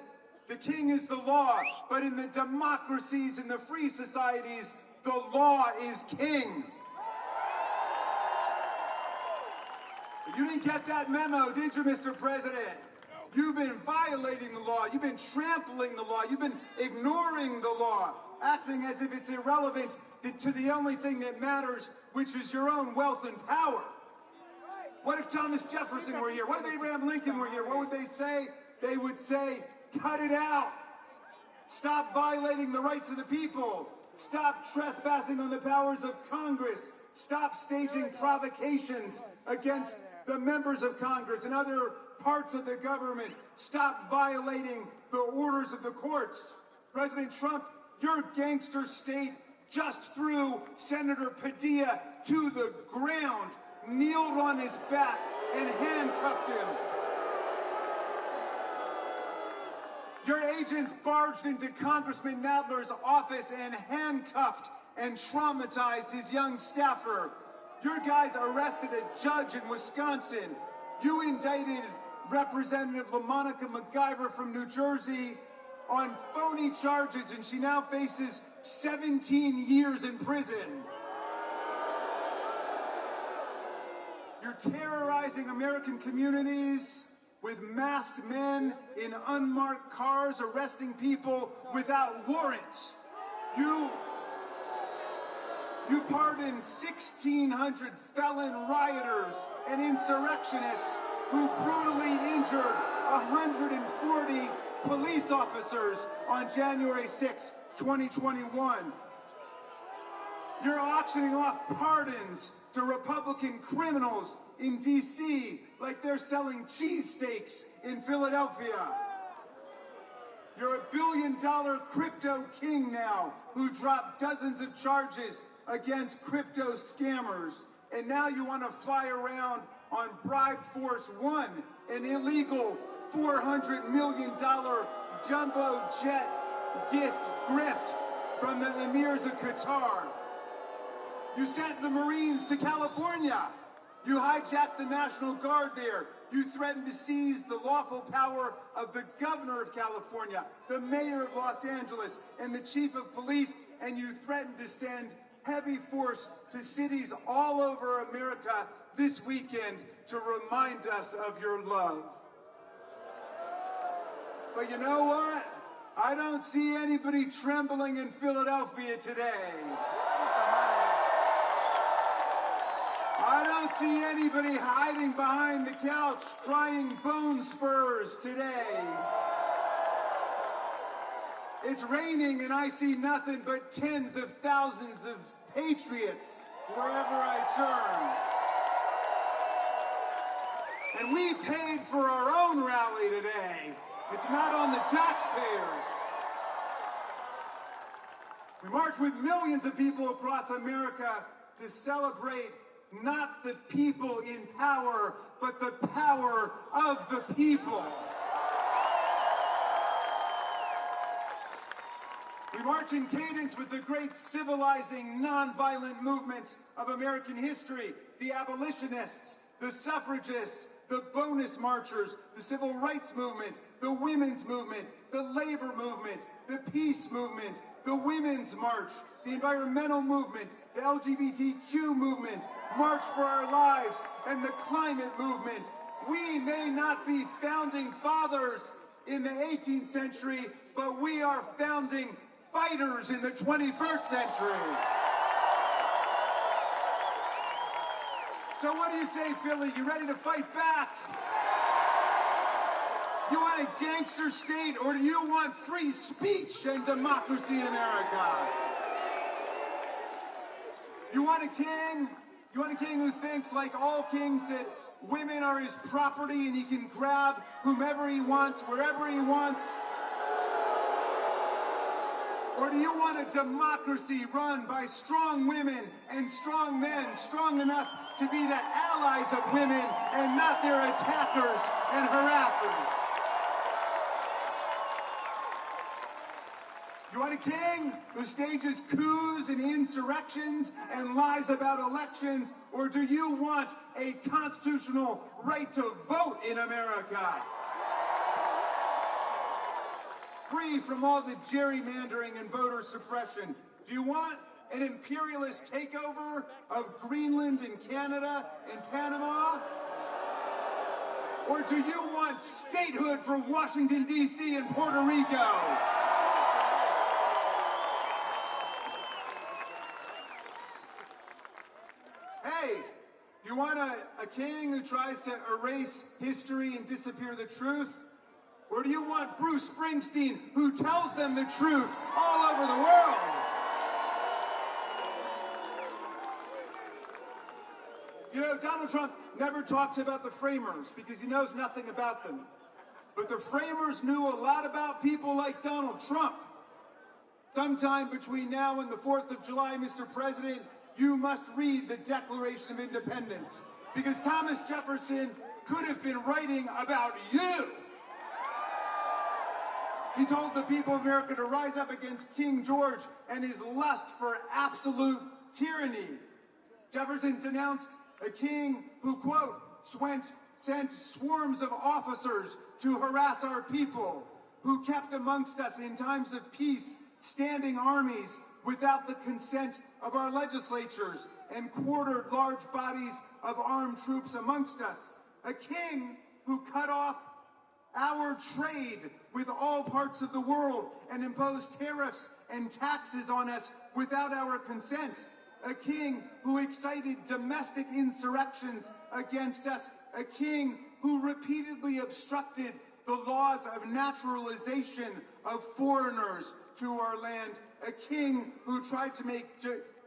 the king is the law, but in the democracies and the free societies, the law is king. You didn't get that memo, did you, Mr. President? You've been violating the law. You've been trampling the law. You've been ignoring the law, acting as if it's irrelevant to the only thing that matters, which is your own wealth and power. What if Thomas Jefferson were here? What if Abraham Lincoln were here? What would they say? They would say, cut it out. Stop violating the rights of the people. Stop trespassing on the powers of Congress. Stop staging provocations against the members of Congress and other parts of the government. Stop violating the orders of the courts. President Trump, your gangster state just threw Senator Padilla to the ground, kneeled on his back, and handcuffed him. Your agents barged into Congressman Nadler's office and handcuffed and traumatized his young staffer. Your guys arrested a judge in Wisconsin. You indicted Representative LaMonica MacGyver from New Jersey on phony charges, and she now faces 17 years in prison. You're terrorizing American communities with masked men in unmarked cars arresting people without warrants. You pardoned 1,600 felon rioters and insurrectionists who brutally injured 140 police officers on January 6, 2021. You're auctioning off pardons to Republican criminals in D.C. like they're selling cheesesteaks in Philadelphia. You're a billion-dollar crypto king now who dropped dozens of charges against crypto scammers. And now you want to fly around on Bribe Force One, an illegal $400 million jumbo jet grift from the emirs of Qatar. You sent the Marines to California. You hijacked the National Guard there. You threatened to seize the lawful power of the governor of California, the mayor of Los Angeles, and the chief of police, and you threatened to send heavy force to cities all over America this weekend to remind us of your love. But you know what? I don't see anybody trembling in Philadelphia today. I don't see anybody hiding behind the couch crying bone spurs today. It's raining and I see nothing but tens of thousands of patriots wherever I turn. And we paid for our own rally today. It's not on the taxpayers. We marched with millions of people across America to celebrate not the people in power, but the power of the people. We march in cadence with the great civilizing, nonviolent movements of American history, the abolitionists, the suffragists, the bonus marchers, the civil rights movement, the women's movement, the labor movement, the peace movement, the women's march, the environmental movement, the LGBTQ movement, March for Our Lives, and the climate movement. We may not be founding fathers in the 18th century, but we are founding fighters in the 21st century. So what do you say, Philly? You ready to fight back? You want a gangster state, or do you want free speech and democracy in America? You want a king? You want a king who thinks, like all kings, that women are his property and he can grab whomever he wants, wherever he wants? Or do you want a democracy run by strong women and strong men, strong enough to be the allies of women and not their attackers and harassers? You want a king who stages coups and insurrections and lies about elections? Or do you want a constitutional right to vote in America? Free from all the gerrymandering and voter suppression. Do you want an imperialist takeover of Greenland and Canada and Panama? Or do you want statehood for Washington, D.C. and Puerto Rico? Hey, you want a king who tries to erase history and disappear the truth? Or do you want Bruce Springsteen who tells them the truth all over the world? You know, Donald Trump never talks about the framers because he knows nothing about them. But the framers knew a lot about people like Donald Trump. Sometime between now and the 4th of July, Mr. President, you must read the Declaration of Independence, because Thomas Jefferson could have been writing about you. He told the people of America to rise up against King George and his lust for absolute tyranny. Jefferson denounced a king who, quote, sent swarms of officers to harass our people, who kept amongst us in times of peace standing armies without the consent of our legislatures, and quartered large bodies of armed troops amongst us. A king who cut off our trade with all parts of the world and imposed tariffs and taxes on us without our consent. A king who excited domestic insurrections against us. A king who repeatedly obstructed the laws of naturalization of foreigners to our land. A king who tried to make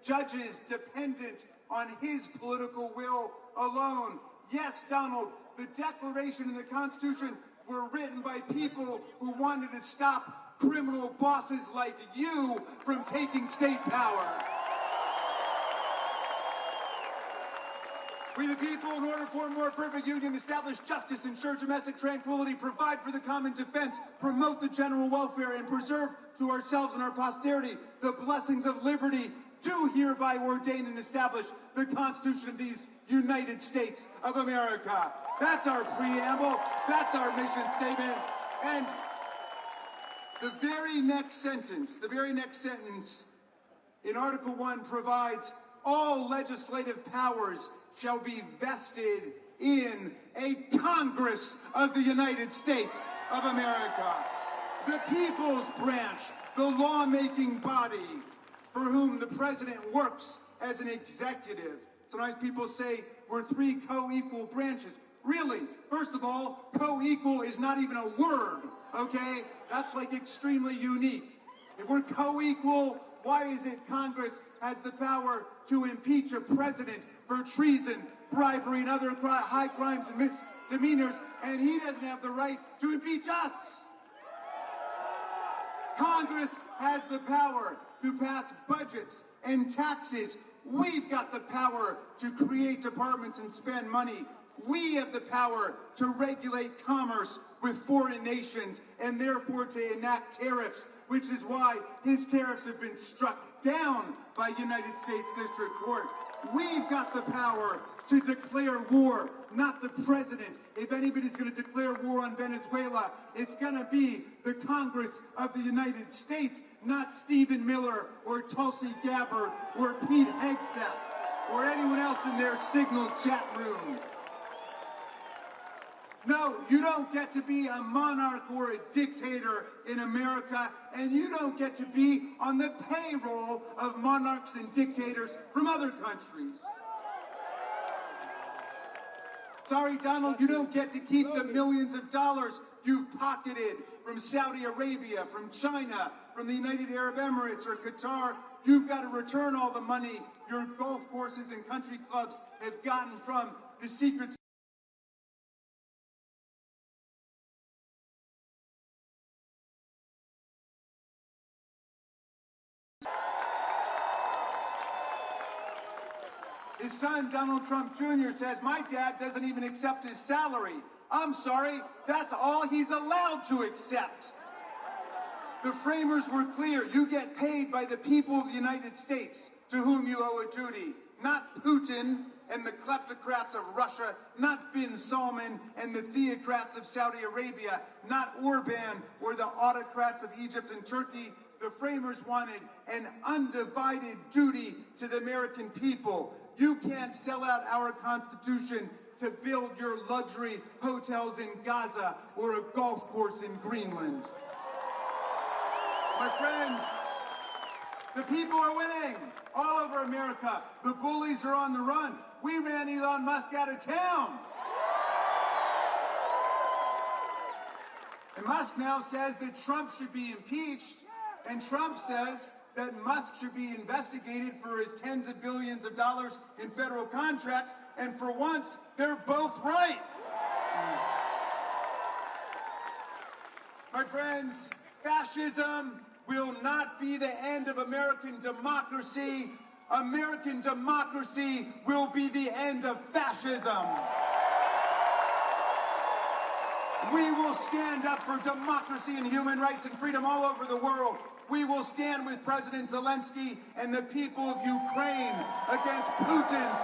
judges dependent on his political will alone. Yes, Donald, the Declaration and the Constitution were written by people who wanted to stop criminal bosses like you from taking state power. We the people, in order for a more perfect union, establish justice, ensure domestic tranquility, provide for the common defense, promote the general welfare, and preserve to ourselves and our posterity the blessings of liberty, do hereby ordain and establish the Constitution of these United States of America. That's our preamble. That's our mission statement. And the very next sentence in Article 1 provides all legislative powers shall be vested in a Congress of the United States of America. The People's Branch, the lawmaking body for whom the president works as an executive. Sometimes people say we're three co-equal branches. Really, first of all, co-equal is not even a word, okay? That's like extremely unique. If we're co-equal, why is it Congress has the power to impeach a president for treason, bribery, and other high crimes and misdemeanors, and he doesn't have the right to impeach us? Congress has the power to pass budgets and taxes. We've got the power to create departments and spend money. We have the power to regulate commerce with foreign nations and therefore to enact tariffs, which is why his tariffs have been struck down by United States District Court. We've got the power to declare war, not the president. If anybody's going to declare war on Venezuela, it's going to be the Congress of the United States, not Stephen Miller or Tulsi Gabbard or Pete Hegseth or anyone else in their Signal chat room. No, you don't get to be a monarch or a dictator in America, and you don't get to be on the payroll of monarchs and dictators from other countries. Sorry, Donald, you don't get to keep the millions of dollars you've pocketed from Saudi Arabia, from China, from the United Arab Emirates or Qatar, you've got to return all the money your golf courses and country clubs have gotten from the secret. His son, Donald Trump Jr., says, my dad doesn't even accept his salary. I'm sorry, that's all he's allowed to accept. The framers were clear. You get paid by the people of the United States to whom you owe a duty, not Putin and the kleptocrats of Russia, not bin Salman and the theocrats of Saudi Arabia, not Orban or the autocrats of Egypt and Turkey. The framers wanted an undivided duty to the American people. You can't sell out our Constitution to build your luxury hotels in Gaza or a golf course in Greenland. My friends, the people are winning all over America. The bullies are on the run. We ran Elon Musk out of town. And Musk now says that Trump should be impeached, and Trump says that Musk should be investigated for his tens of billions of dollars in federal contracts, and for once, they're both right. My friends, fascism will not be the end of American democracy. American democracy will be the end of fascism. We will stand up for democracy and human rights and freedom all over the world. We will stand with President Zelensky and the people of Ukraine against Putin's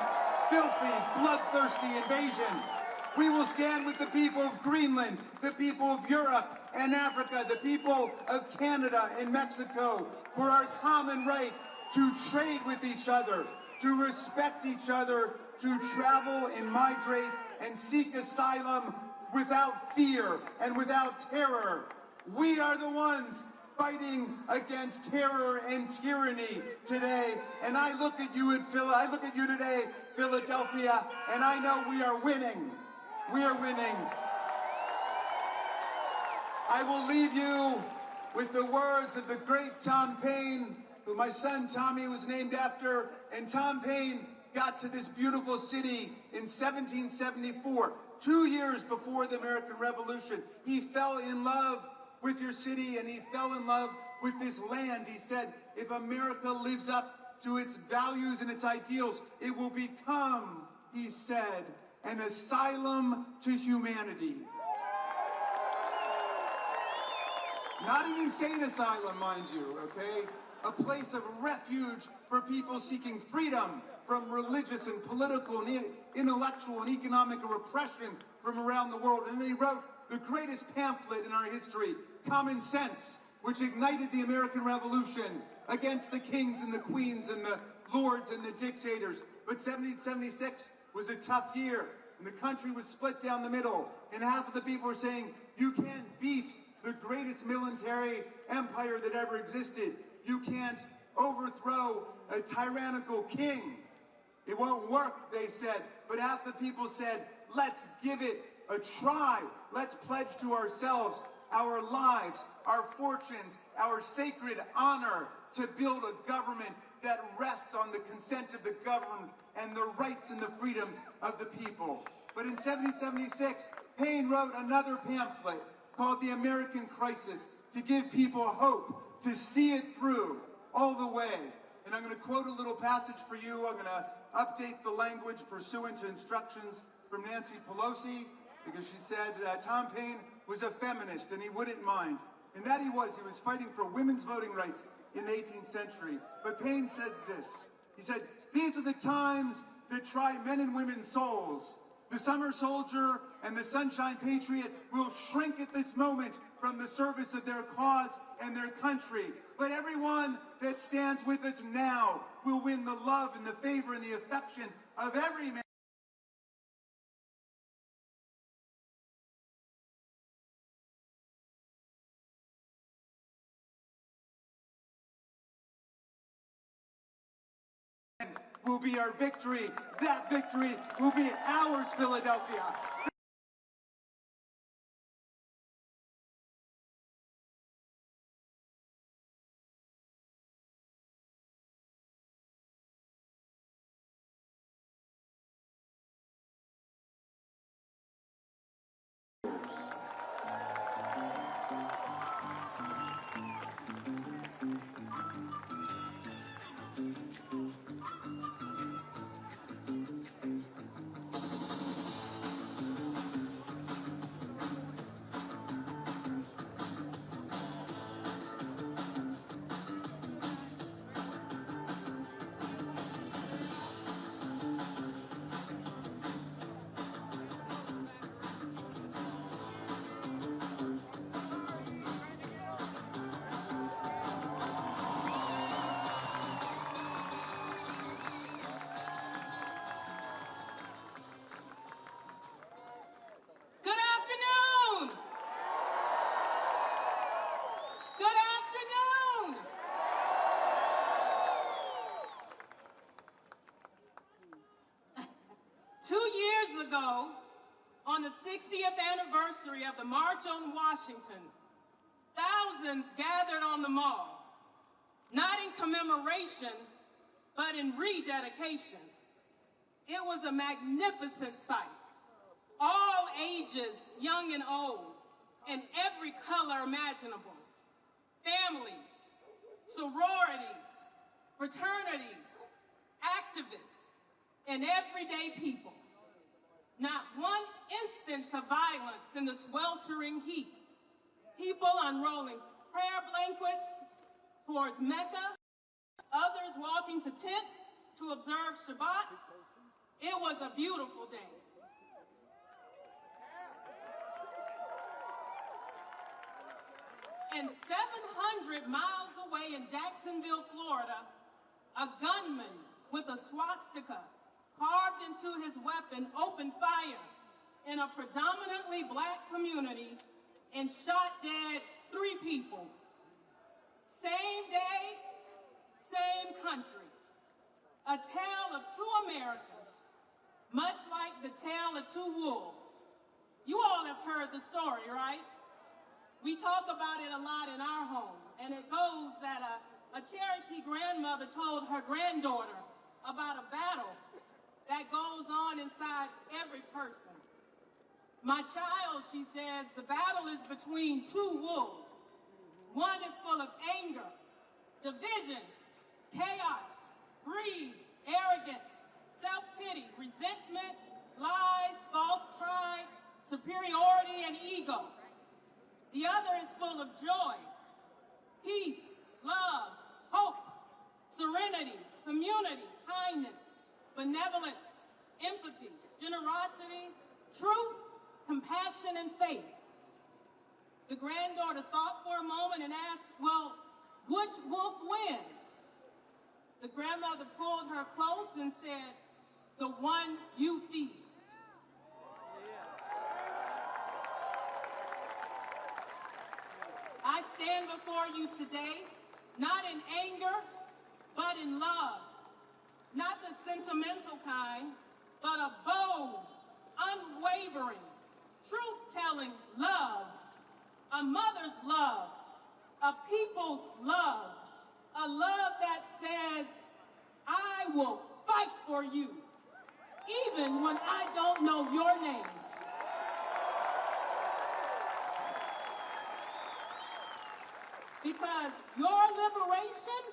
filthy, bloodthirsty invasion. We will stand with the people of Greenland, the people of Europe and Africa, the people of Canada and Mexico for our common right to trade with each other, to respect each other, to travel and migrate and seek asylum without fear and without terror. We are the ones fighting against terror and tyranny today. And I look at you today, Philadelphia, and I know we are winning. We are winning. I will leave you with the words of the great Tom Paine, who my son Tommy was named after. And Tom Paine got to this beautiful city in 1774, 2 years before the American Revolution. He fell in love with your city, and he fell in love with this land. He said, if America lives up to its values and its ideals, it will become, he said, an asylum to humanity. Not an insane asylum, mind you, okay? A place of refuge for people seeking freedom from religious and political and intellectual and economic repression from around the world. And then he wrote the greatest pamphlet in our history, Common Sense, which ignited the American Revolution against the kings and the queens and the lords and the dictators. But 1776 was a tough year, and the country was split down the middle, and half of the people were saying, you can't beat the greatest military empire that ever existed. You can't overthrow a tyrannical king. It won't work, they said. But half the people said, let's give it a try. Let's pledge to ourselves our lives, our fortunes, our sacred honor to build a government that rests on the consent of the governed and the rights and the freedoms of the people. But in 1776, Paine wrote another pamphlet called The American Crisis to give people hope, to see it through all the way. And I'm going to quote a little passage for you. I'm going to update the language pursuant to instructions from Nancy Pelosi, because she said Tom Paine was a feminist and he wouldn't mind. And that he was fighting for women's voting rights in the 18th century. But Paine said this, he said, these are the times that try men and women's souls. The summer soldier and the sunshine patriot will shrink at this moment from the service of their cause and their country. But everyone that stands with us now will win the love and the favor and the affection of every man. Will be our victory. That victory will be ours, Philadelphia. ago, on the 60th anniversary of the March on Washington, thousands gathered on the Mall, not in commemoration, but in rededication. It was a magnificent sight. All ages, young and old, in every color imaginable. Families, sororities, fraternities, activists, and everyday people. Not one instance of violence in the sweltering heat. People unrolling prayer blankets towards Mecca, others walking to tents to observe Shabbat. It was a beautiful day. And 700 miles away in Jacksonville, Florida, a gunman with a swastika carved into his weapon opened fire in a predominantly black community and shot dead 3 people. Same day, same country. A tale of 2 Americas, much like the tale of 2 wolves. You all have heard the story, right? We talk about it a lot in our home, and it goes that a Cherokee grandmother told her granddaughter about a battle that goes on inside every person. My child, she says, the battle is between 2 wolves. One is full of anger, division, chaos, greed, arrogance, self-pity, resentment, lies, false pride, superiority, and ego. The other is full of joy, peace, love, hope, serenity, community, kindness, benevolence, empathy, generosity, truth, compassion, and faith. The granddaughter thought for a moment and asked, well, which wolf wins? The grandmother pulled her close and said, the one you feed. I stand before you today, not in anger, but in love. Not the sentimental kind, but a bold, unwavering, truth-telling love. A mother's love, a people's love, a love that says, I will fight for you, even when I don't know your name. Because your liberation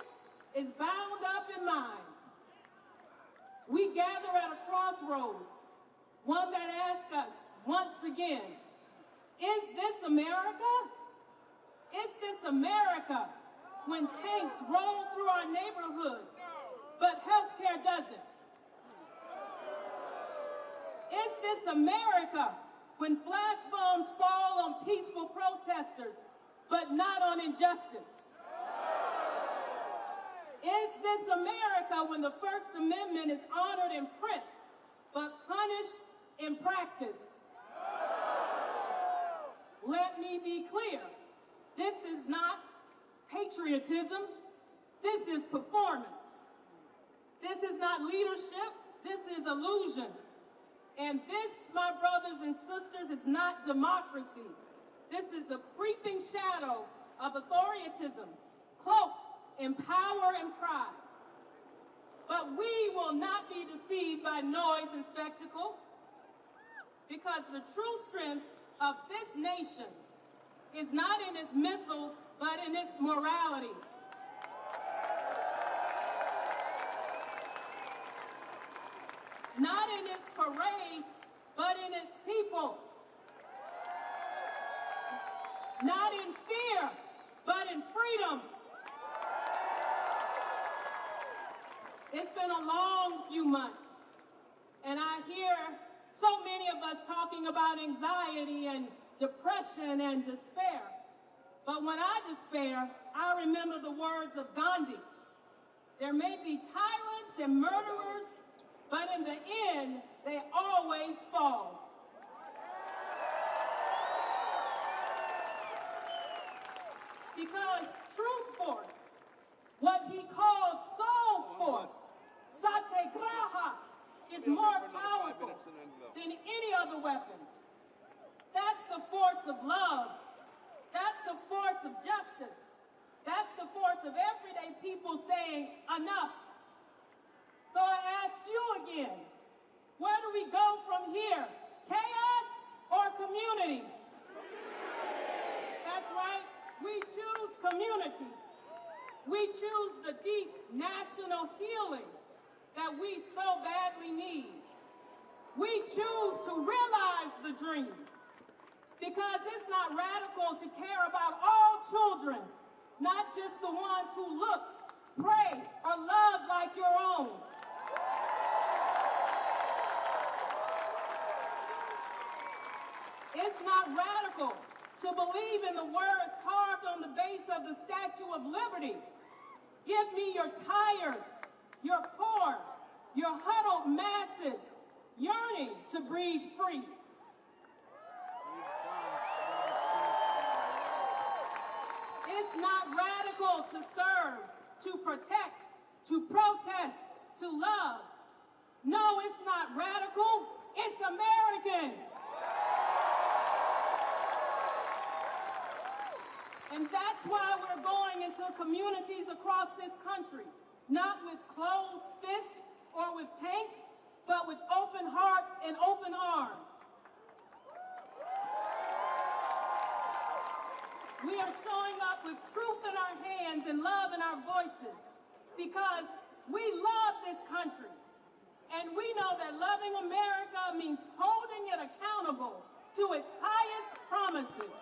is bound up in mine. We gather at a crossroads, one that asks us once again, is this America? Is this America when tanks roll through our neighborhoods, but healthcare doesn't? Is this America when flash bombs fall on peaceful protesters, but not on injustice? Is this America when the First Amendment is honored in print, but punished in practice? Let me be clear. This is not patriotism. This is performance. This is not leadership. This is illusion. And this, my brothers and sisters, is not democracy. This is a creeping shadow of authoritative, cloaked in power and pride. But we will not be deceived by noise and spectacle, because the true strength of this nation is not in its missiles, but in its morality. Not in its parades, but in its people. Not in fear, but in freedom. It's been a long few months, and I hear so many of us talking about anxiety and depression and despair. But when I despair, I remember the words of Gandhi. There may be tyrants and murderers, but in the end, they always fall. Because truth force, what he called soul force, satyagraha, is more powerful than any other weapon. That's the force of love. That's the force of justice. That's the force of everyday people saying enough. So I ask you again, where do we go from here? Chaos or community? That's right, we choose community. We choose the deep national healing that we so badly need. We choose to realize the dream because it's not radical to care about all children, not just the ones who look, pray, or love like your own. It's not radical to believe in the words carved on the base of the Statue of Liberty. Give me your tired, your poor, your huddled masses yearning to breathe free. It's not radical to serve, to protect, to protest, to love. No, it's not radical, it's American. And that's why we're going into communities across this country, not with closed fists or with tanks, but with open hearts and open arms. We are showing up with truth in our hands and love in our voices because we love this country. And we know that loving America means holding it accountable to its highest promises.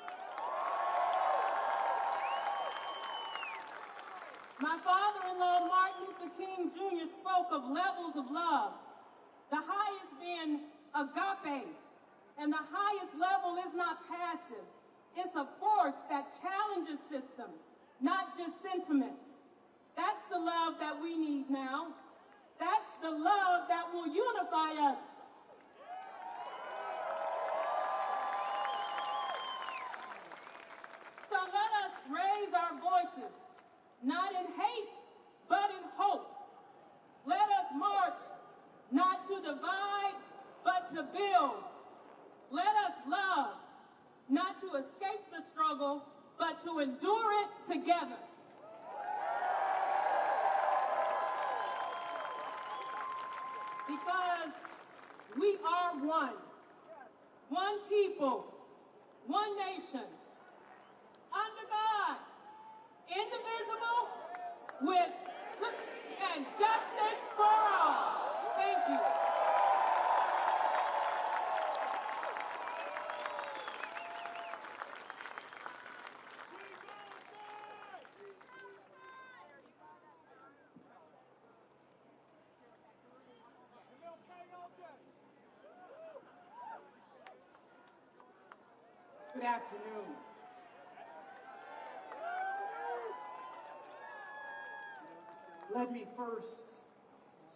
My father-in-law, Martin Luther King Jr., spoke of levels of love, the highest being agape, and the highest level is not passive. It's a force that challenges systems, not just sentiments. That's the love that we need now. That's the love that will unify us. So let us raise our voices, not in hate, but in hope. Let us march, not to divide, but to build. Let us love, not to escape the struggle, but to endure it together. Because we are one. One people, one nation, under God, indivisible, with and justice for all. Thank you. Good afternoon. Let me first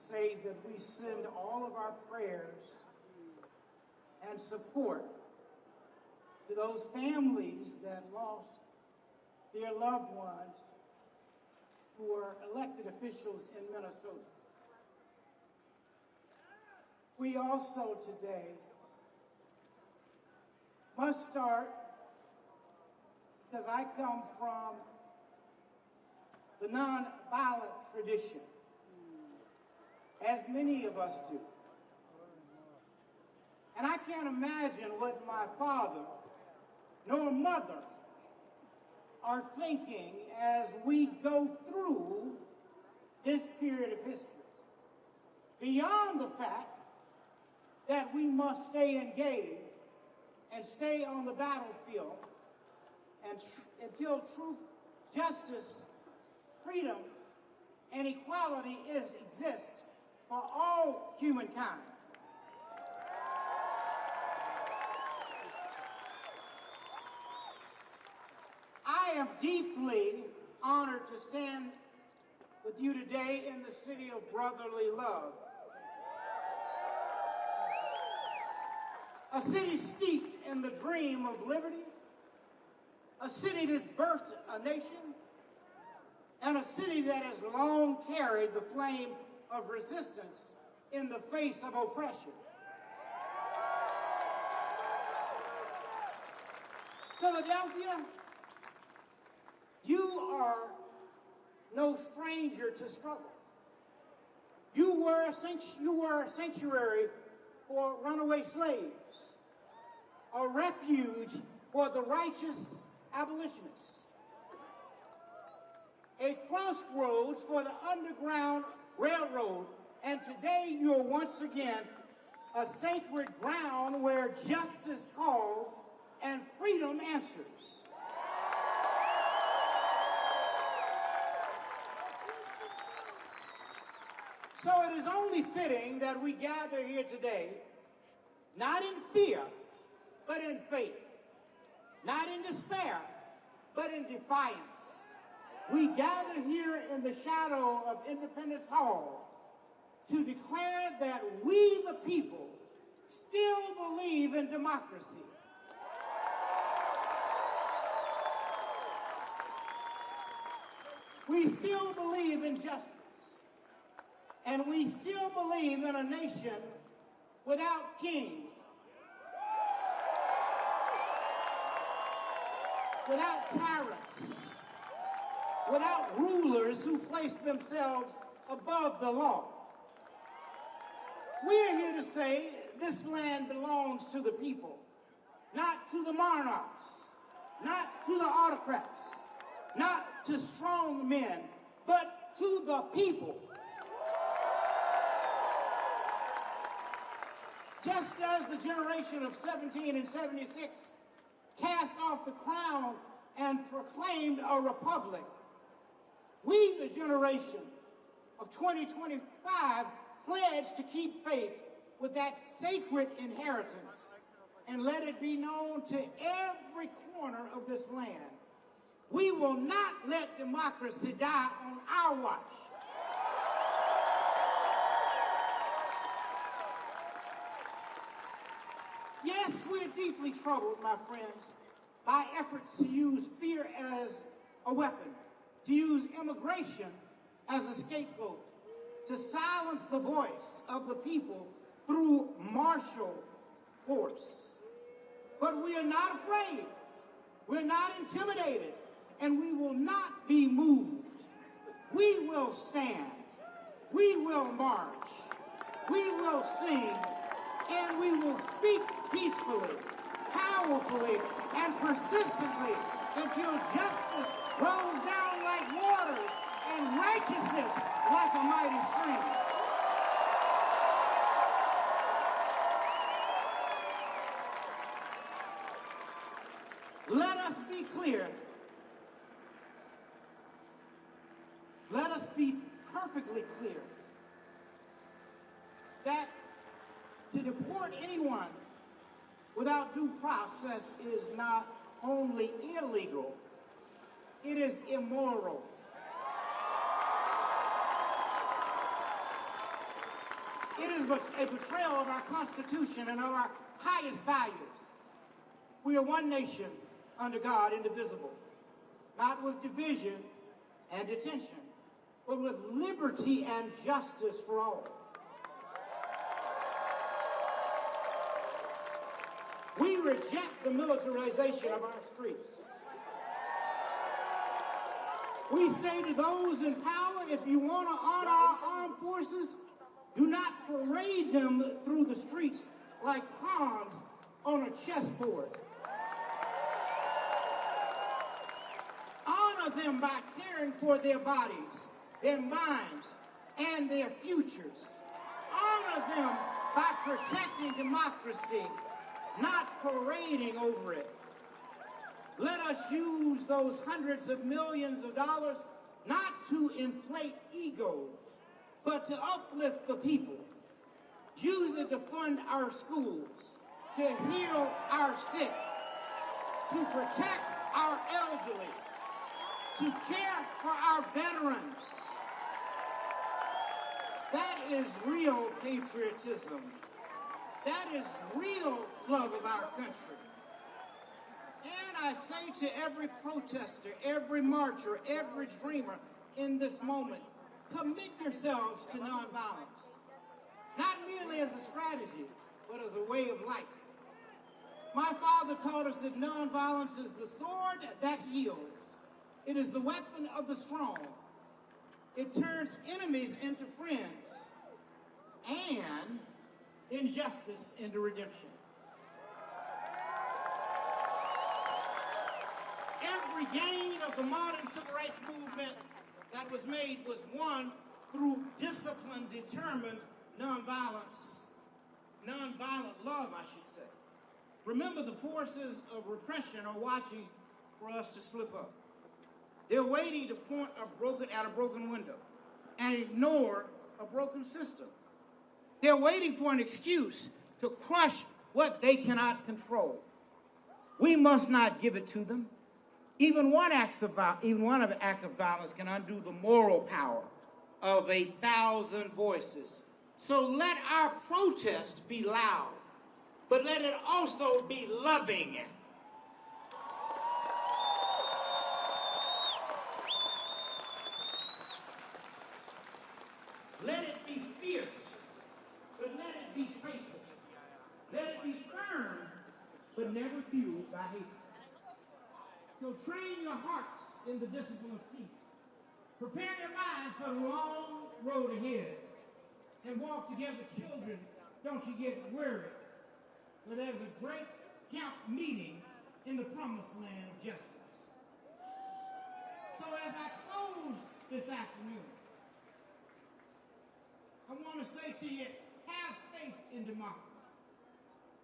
say that we send all of our prayers and support to those families that lost their loved ones who are elected officials in Minnesota. We also today must start, because I come from the nonviolent tradition, as many of us do. And I can't imagine what my father nor mother are thinking as we go through this period of history. Beyond the fact that we must stay engaged and stay on the battlefield and until truth, justice, freedom, and equality exist for all humankind. I am deeply honored to stand with you today in the city of brotherly love. A city steeped in the dream of liberty, a city that birthed a nation, and a city that has long carried the flame of resistance in the face of oppression. Philadelphia, you are no stranger to struggle. You were a sanctuary for runaway slaves, a refuge for the righteous abolitionists, a crossroads for the Underground Railroad, and today you are once again a sacred ground where justice calls and freedom answers. So it is only fitting that we gather here today, not in fear, but in faith, not in despair, but in defiance. We gather here in the shadow of Independence Hall to declare that we, the people, still believe in democracy. We still believe in justice. And we still believe in a nation without kings, without tyrants, without rulers who place themselves above the law. We are here to say this land belongs to the people, not to the monarchs, not to the autocrats, not to strong men, but to the people. Just as the generation of 17 and 76 cast off the crown and proclaimed a republic, we, the generation of 2025, pledge to keep faith with that sacred inheritance and let it be known to every corner of this land. We will not let democracy die on our watch. Yes, we're deeply troubled, my friends, by efforts to use fear as a weapon, to use immigration as a scapegoat, to silence the voice of the people through martial force. But we are not afraid, we're not intimidated, and we will not be moved. We will stand, we will march, we will sing, and we will speak peacefully, powerfully, and persistently until justice rolls down like waters and righteousness like a mighty stream. Let us be clear. Let us be perfectly clear that to deport anyone without due process is not only illegal, it is immoral. It is a betrayal of our Constitution and of our highest values. We are one nation under God, indivisible, not with division and detention, but with liberty and justice for all. We reject the militarization of our streets. We say to those in power, if you want to honor our armed forces, do not parade them through the streets like pawns on a chessboard. Honor them by caring for their bodies, their minds, and their futures. Honor them by protecting democracy, not parading over it. Let us use those hundreds of millions of dollars not to inflate egos, but to uplift the people. Use it to fund our schools, to heal our sick, to protect our elderly, to care for our veterans. That is real patriotism. That is real love of our country. And I say to every protester, every marcher, every dreamer in this moment, commit yourselves to nonviolence. not merely as a strategy, but as a way of life. My father taught us that nonviolence is the sword that heals. It is the weapon of the strong. It turns enemies into friends and injustice into redemption. Every gain of the modern civil rights movement that was made was won through disciplined, determined nonviolence. Nonviolent love, I should say. Remember, the forces of repression are watching for us to slip up. They're waiting to point at a broken window and ignore a broken system. They're waiting for an excuse to crush what they cannot control. We must not give it to them. Even one act of violence can undo the moral power of 1,000 voices. So let our protest be loud, but let it also be loving. Let it be fierce, but let it be faithful. Let it be firm, but never fueled by hate. So train your hearts in the discipline of peace. Prepare your minds for the long road ahead. And walk together, children, don't you get worried. But there's a great camp meeting in the promised land of justice. So as I close this afternoon, I want to say to you, have faith in democracy.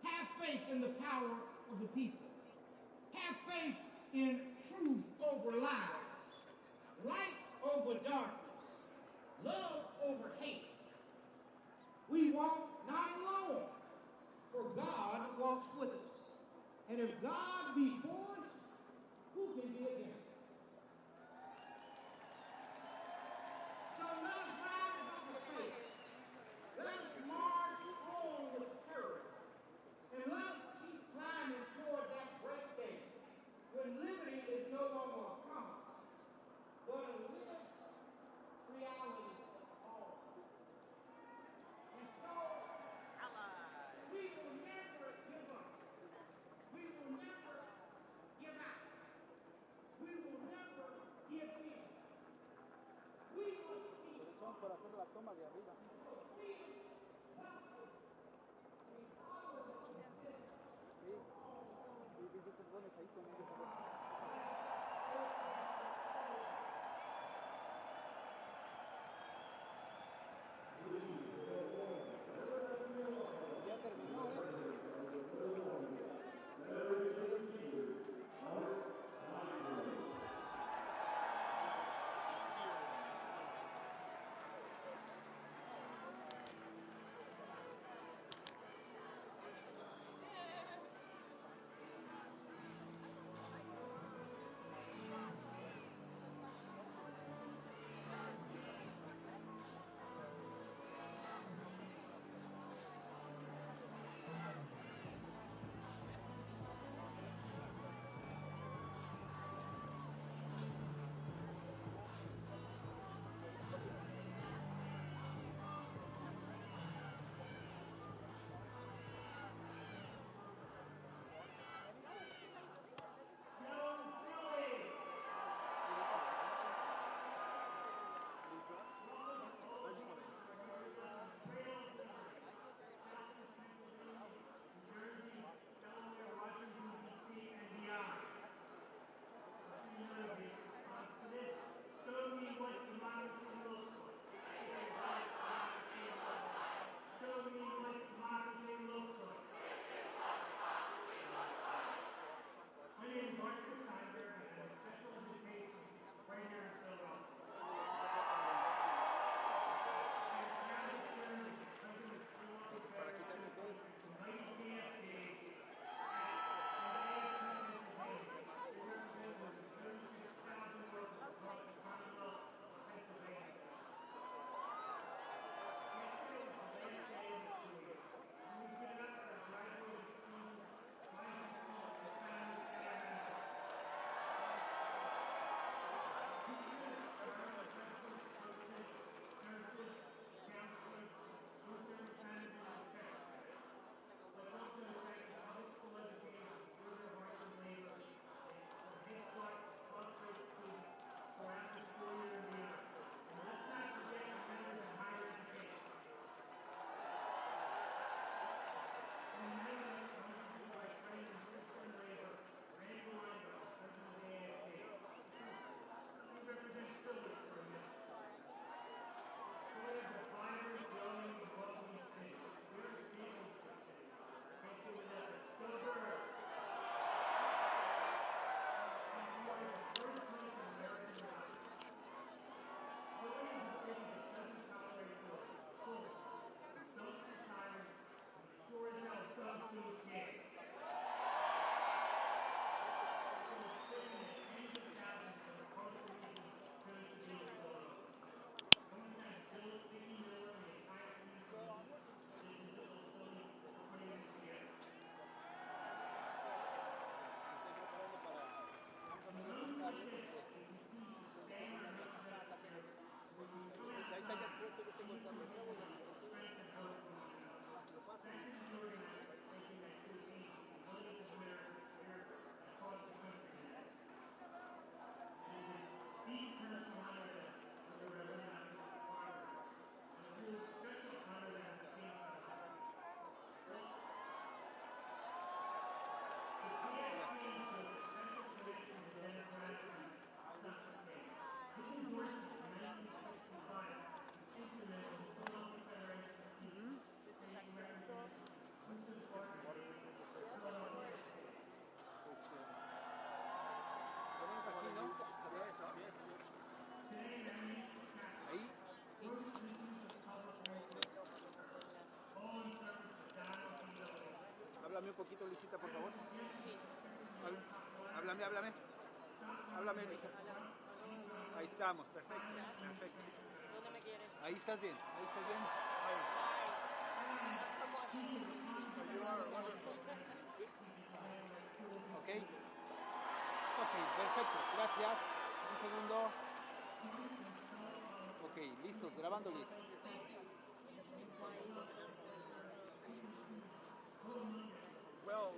Have faith in the power of the people. Have faith in truth over lies, light over darkness, love over hate. We walk not alone, for God walks with us. And if God be for us, who can be against us? So let us rise up with faith. Let us march on with courage. And let us keep climbing toward that great day when liberty is no longer a promise, but a lived reality of all. And so, we will never give up. We will never give out. We will never give in. We must keep Para hacer la toma de arriba. Ahí con ellos. mensajito, Luisita, por favor. Sí. Háblame, háblame. Háblame, Luisa. Ahí estamos, perfecto, perfecto. ¿Dónde me quieres? Ahí estás bien, ahí estás bien. Ahí. Ok. Ok, perfecto, gracias. Un segundo. Ok, listos, grabando, Luis. Well,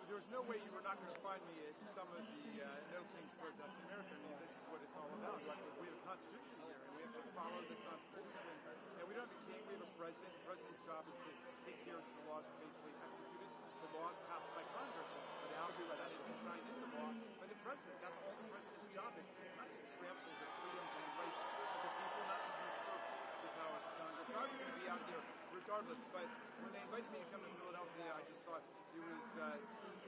there's no way you were not going to find me at some of the No Kings protests in America. I mean, this is what it's all about. We have a constitution here, and we have to follow the constitution. And we don't have a king, we have a president. The president's job is to take care that the laws are faithfully executed. The laws passed by Congress, by the House and Senate, and signed into law by the president. That's all the president's job is, not to trample the freedoms and rights of the people, not to usurp the powers of Congress. So I was going to be out here regardless, but when they invited me to come to Philadelphia, I just thought it was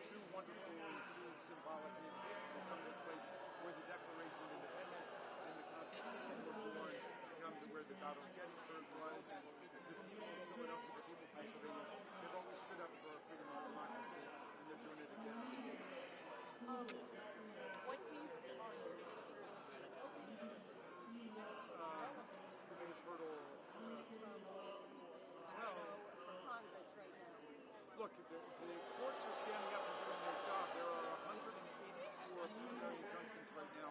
too wonderful and too symbolic an invitation to come to a place where the Declaration of Independence and the Constitution were born, to come to where the Battle of Gettysburg was, and the people of Philadelphia, the people of Pennsylvania, they've always stood up for our freedom and democracy, and they're doing it again. What seems to be the biggest hurdle, Congress right now? Look, the courts are standing up and doing their job. There are 184 preliminary injunctions right now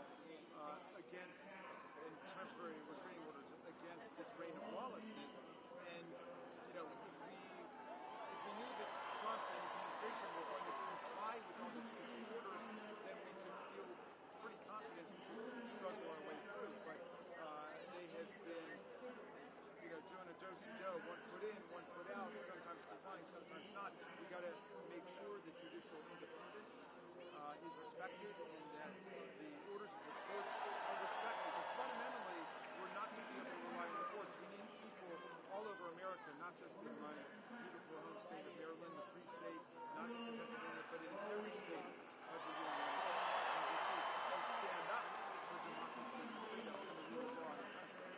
against, and temporary restraining orders against this reign of lawlessness. And, you know, if we knew that Trump and his administration were going to comply with all the judicial orders, then we could feel pretty confident we could struggle our way through. But they have been, you know, doing a do-si-do, 1 foot in, 1 foot out, sometimes complying, sometimes not. We got to make sure that judicial independence is respected and that the orders of the courts are respected. But fundamentally, we're not going to be able to rely on the courts. We need people all over America, not just in my beautiful home state of Maryland, the free state, not just in Pennsylvania, but in every state of the Union, and stand up for democracy and freedom and the rule of law in the country.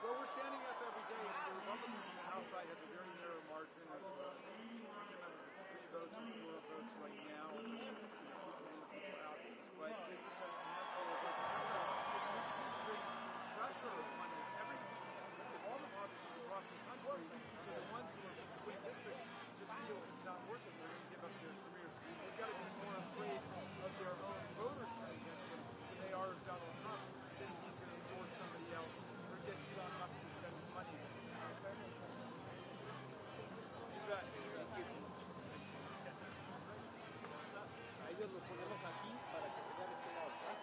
Well, we're standing up every day. The Republicans in the House side have a very narrow margin of, I can't remember if it's 3 votes or 4 votes right now. People in, people out. But they just have a handful of votes. This is great pressure on all the politicians across the country. So the ones who are in swing districts just feel it's not worth it. They're going to give up their careers. They've got to be more afraid of their own voters turning against them than they are of Donald Trump, saying he's going to force somebody else or get Elon Musk to spend his money. You bet. A ellos los ponemos aquí para que se vean este lado, ¿verdad?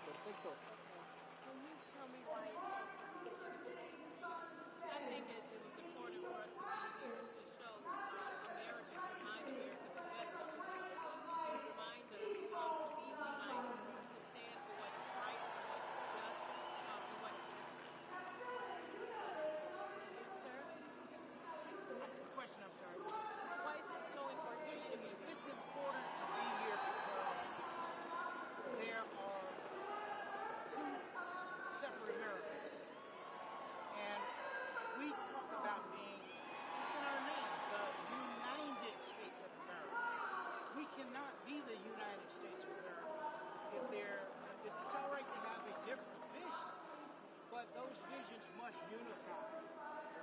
Perfecto. Can you tell me why it's so I think it was important for us to be here to show Americans, remind Americans the best of us, to remind us to be united, to stand for what is right, what is just, and what is good. Sir? Question, I'm sorry. Why is it so important for you to be here? It's important to be here because there are two separate Americas. And we talk about being, it's in our name, the United States of America. We cannot be the United States of America if it's all right to have a different vision, but those visions must unify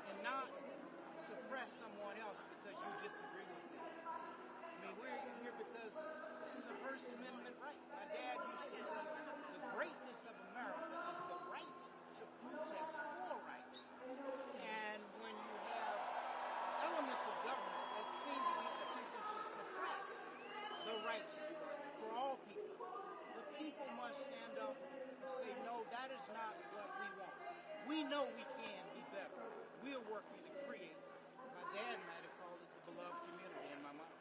and not suppress someone else because you disagree with them. I mean, we're here because this is a First Amendment right. My dad used to say, the greatness of America is the right to protest for rights. And when you have elements of government that seem to be attempting to suppress the rights for all people, the people must stand up and say, no, that is not what we want. We know we can be better. We're working to create. My dad might have called it the beloved community in my mind.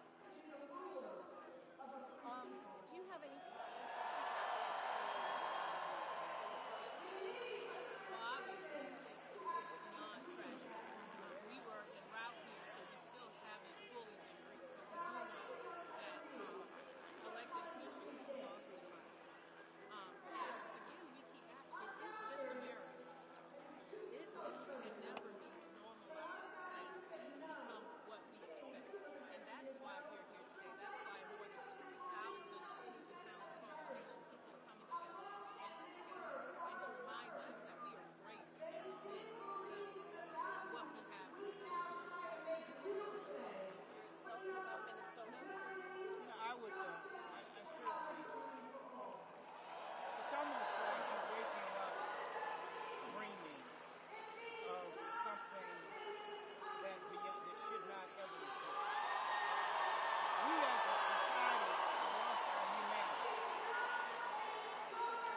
Do you have any Well, obviously, it's beyond tragic. We were en route here, so we still haven't fully been briefed, but we do know that elected officials lost their lives. And again, we keep asking, is this America? Is this can never be normalized and become what we expect? And that's why we're here today. That's why more than 2,000 cities and towns across the nation, people are coming together and standing together and to remind us that we are great and to win what we have in this country. Something about Minnesota? You know, I certainly, it's almost like you're waking up dreaming of something that should not ever exist. We as a society have lost our humanity.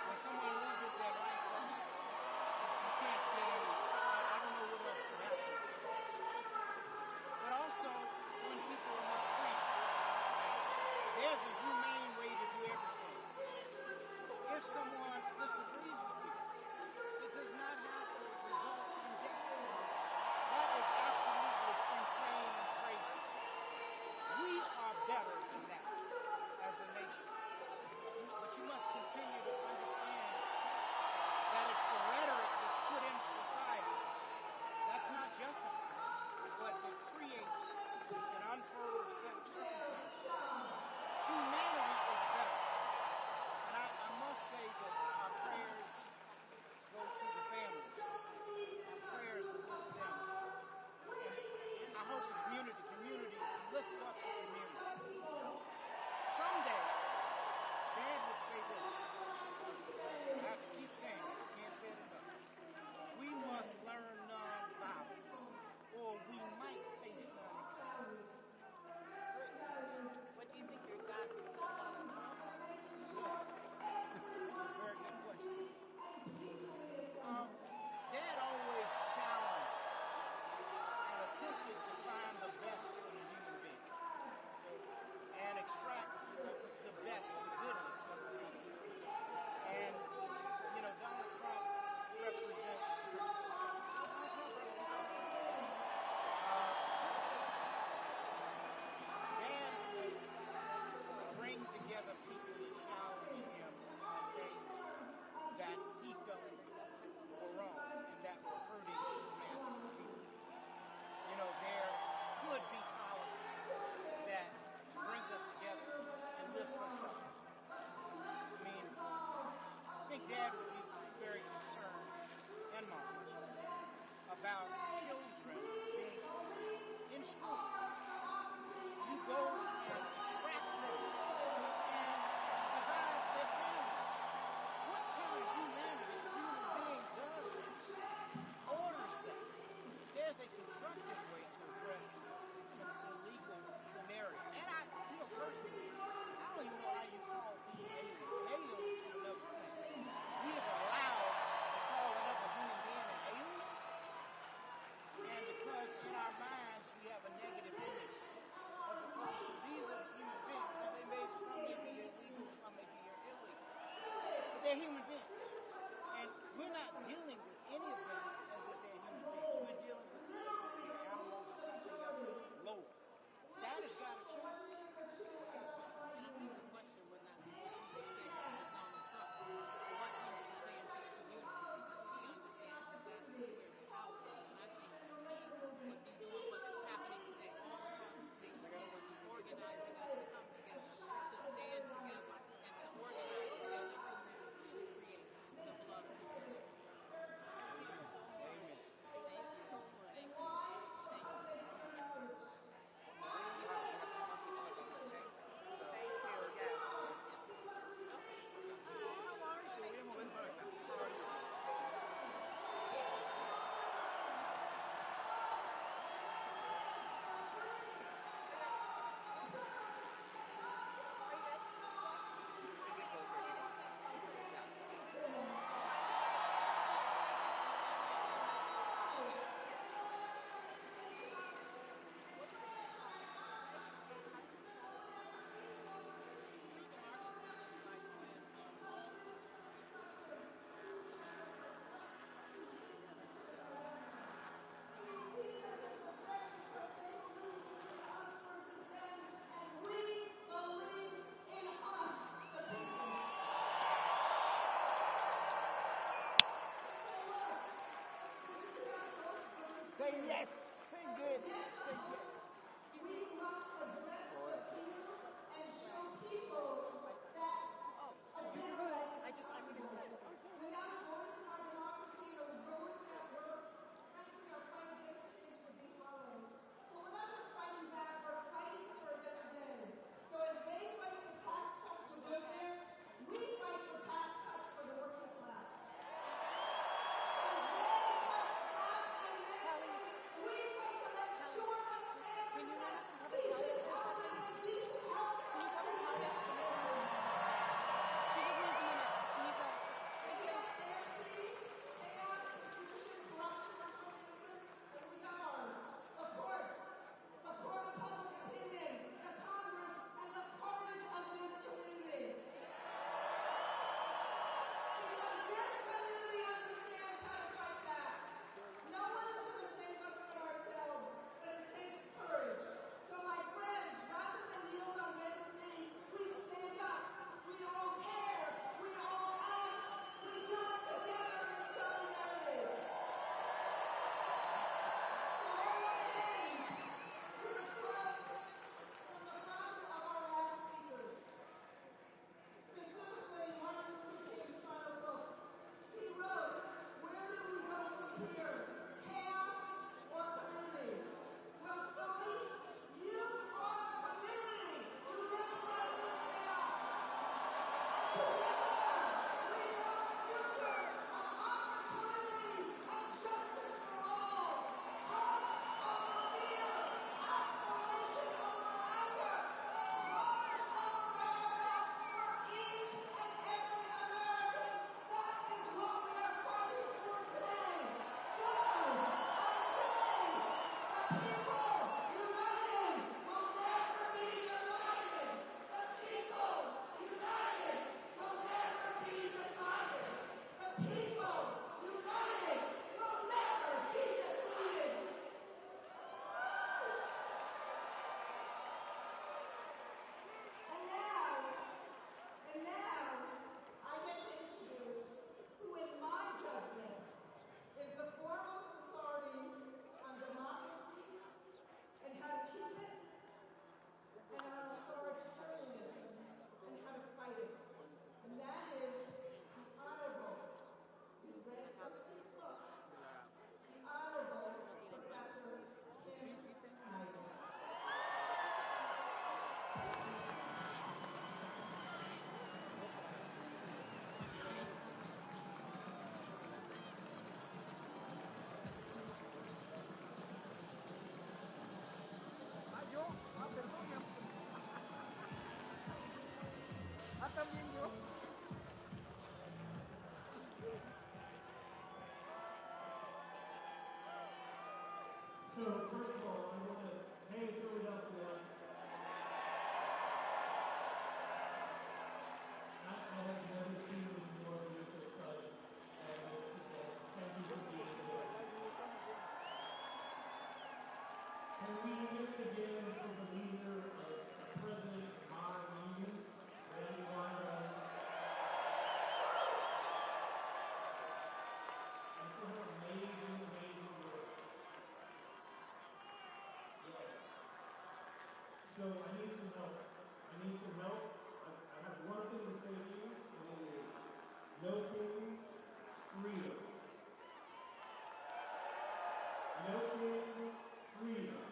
When someone loses their life, you can't get any, I don't know what else could happen. But also, when people are mistreated, there's a humane way to do everything. If someone disagrees with you, it does not have to result in death. That is absolutely insane and crazy. We are better than that as a nation. But you must continue to understand that it's the rhetoric that's put in society that's not justified, but it creates an unheard of set of circumstances. Humanity is better. And I must say that our prayers go to the families. Our prayers go to them. And I hope the community lift up the community. Someday, Dad would say this. I have to keep saying it. I can't say it enough. We must learn non-violence, or we might face non-existence. What do you think your dad would tell Donald Trump? That's a very good question. Dad always challenged and attempted to find the best in a human being and extract the best, the goodness. And, you know, Donald Trump represents Dad would bring together people to challenge him on things that he felt were wrong and that were hurting the masses of people. You know, there could be policy that brings us together and lifts us up. I mean, I think Dad would be very concerned, and Mom, I should say, about children being in schools. You go and track them and divide their families. What kind of humanity, human being does that? Orders that. There's a constructive way to address some illegal scenario. And I feel personally, I don't even know how you call people aliens. Aliens is another thing. they're human beings. And we're not dealing with any of them as if they're human beings. We're dealing with them as if they're animals or something else lower. That has got to change. And I think the question would not be what he would say to Donald Trump, but what he would be saying to the community, because he understands exactly where the power is. And I think he would be doing what's happening today all across the state, organizing us to come together, to stand together, and to organize together to really create the blood of the world. Amen. Thank you. Say yes. Say good. Say yes. We must address the fear and show people that without a voice in our democracy or voice at work, frankly, our fight against change would be hollow. So we're not just fighting back, we're fighting for a better day. So as they fight for tax cuts for billionaires, we fight for tax cuts for the working class. También yo. So, first of all, I want to, hey, Philadelphia. I have never seen New York need some help. I have one thing to say to you, and it is no kings, freedom. No kings, freedom.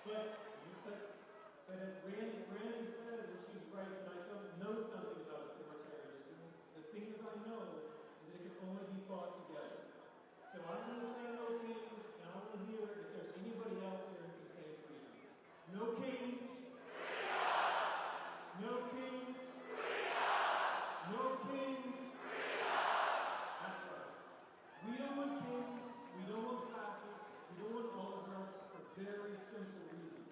But as Randy says, and she's right, and I know something about authoritarianism, the thing that I know is that it can only be fought together. So I'm going to say no kings, and I want to hear if there's anybody out there who can say freedom. No kings. No kings. No kings. That's right. We don't want kings. We don't want fascists. We don't want oligarchs for very simple reasons.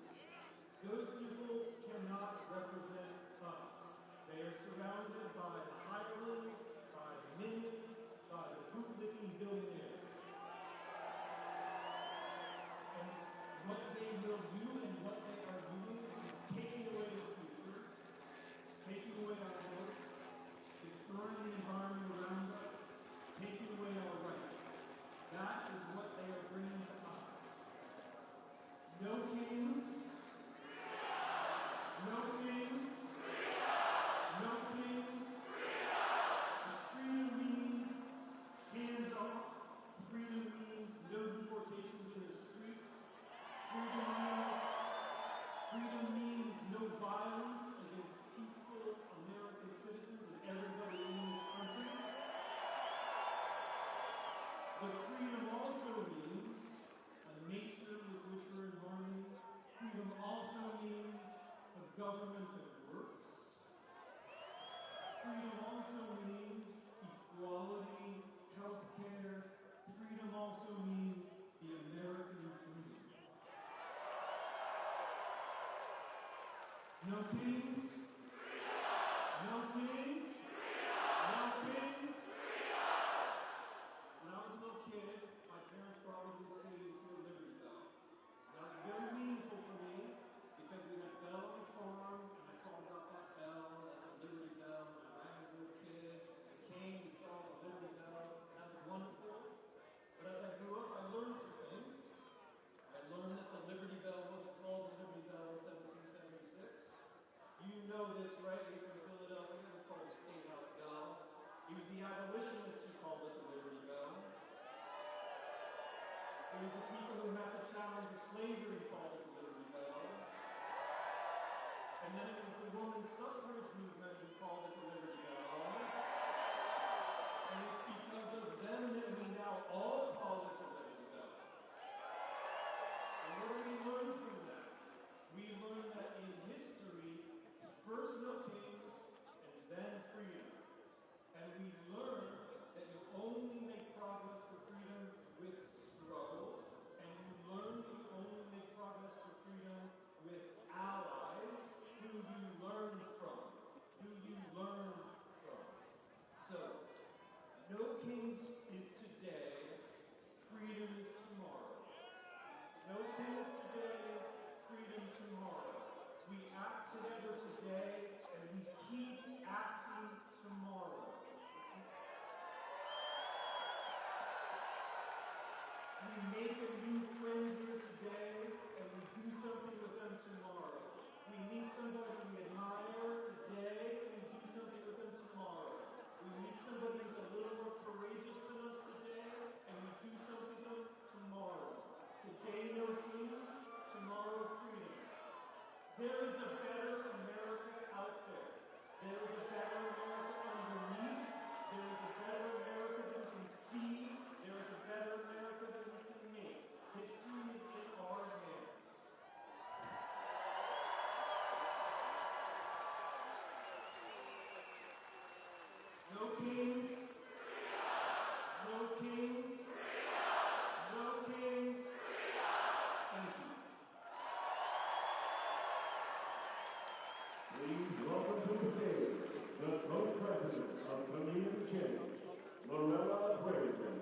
Those people cannot represent us. They are surrounded by the hirelings, by the minions, by the bootlicking billionaires. And what they will do and what they are doing is taking away the future, taking away our work, destroying the environment around us, taking away our rights. That is what they are bringing to us. No kings. No kings. No kings. Freedom means hands off. Freedom means no deportations in the streets. Freedom means no violence against peaceful American citizens and everybody in this country. But freedom also means a nature with which we're in harmony. Freedom also means a government that works. Freedom also means equality, health care. Freedom also means the American dream. No kings. No kings. No kings. When I was a little kid, my parents brought me to the city to see a Liberty Bell. That was very meaningful for me because we had bell on the farm, and I called out that bell as a Liberty Bell, and I ran as a little kid. I came, we saw the Liberty Bell. That was wonderful. But as I grew up, I learned some things. I learned that the Liberty Bell wasn't called the Liberty Bell in 1776. You know this, right? You're from Philadelphia. It was called the State House Bell. It was the abolitionists who called it the Liberty Bell. It was the people who had to challenge slavery who called it the Liberty Bell. And then it was the women's suffrage movement who called it the Liberty Bell. And it's because of them that we now all call it the Liberty Bell. And what do we learn from that? We learn that in history, first no kings, and then freedom. And we learn that you only make progress for freedom with struggle, and you learn that you only make progress for freedom with allies who you learn from. So, no kings is today, freedom is tomorrow. No kings today, freedom tomorrow. We act together today, and we keep acting tomorrow. We make a new friend here today, and we do something with them tomorrow. We meet somebody we admire today, and we do something with them tomorrow. We meet somebody who's a little more courageous than us today, and we do something with them tomorrow. Today, no kings, tomorrow, freedom. There is a better America out there. There is a better America underneath. There is a better America that we can see. There is a better America that we can make. History is in our hands. No kings. No kings. No kings. Thank you. Please welcome to the stage the co-president of Community Change, Lorella Braden.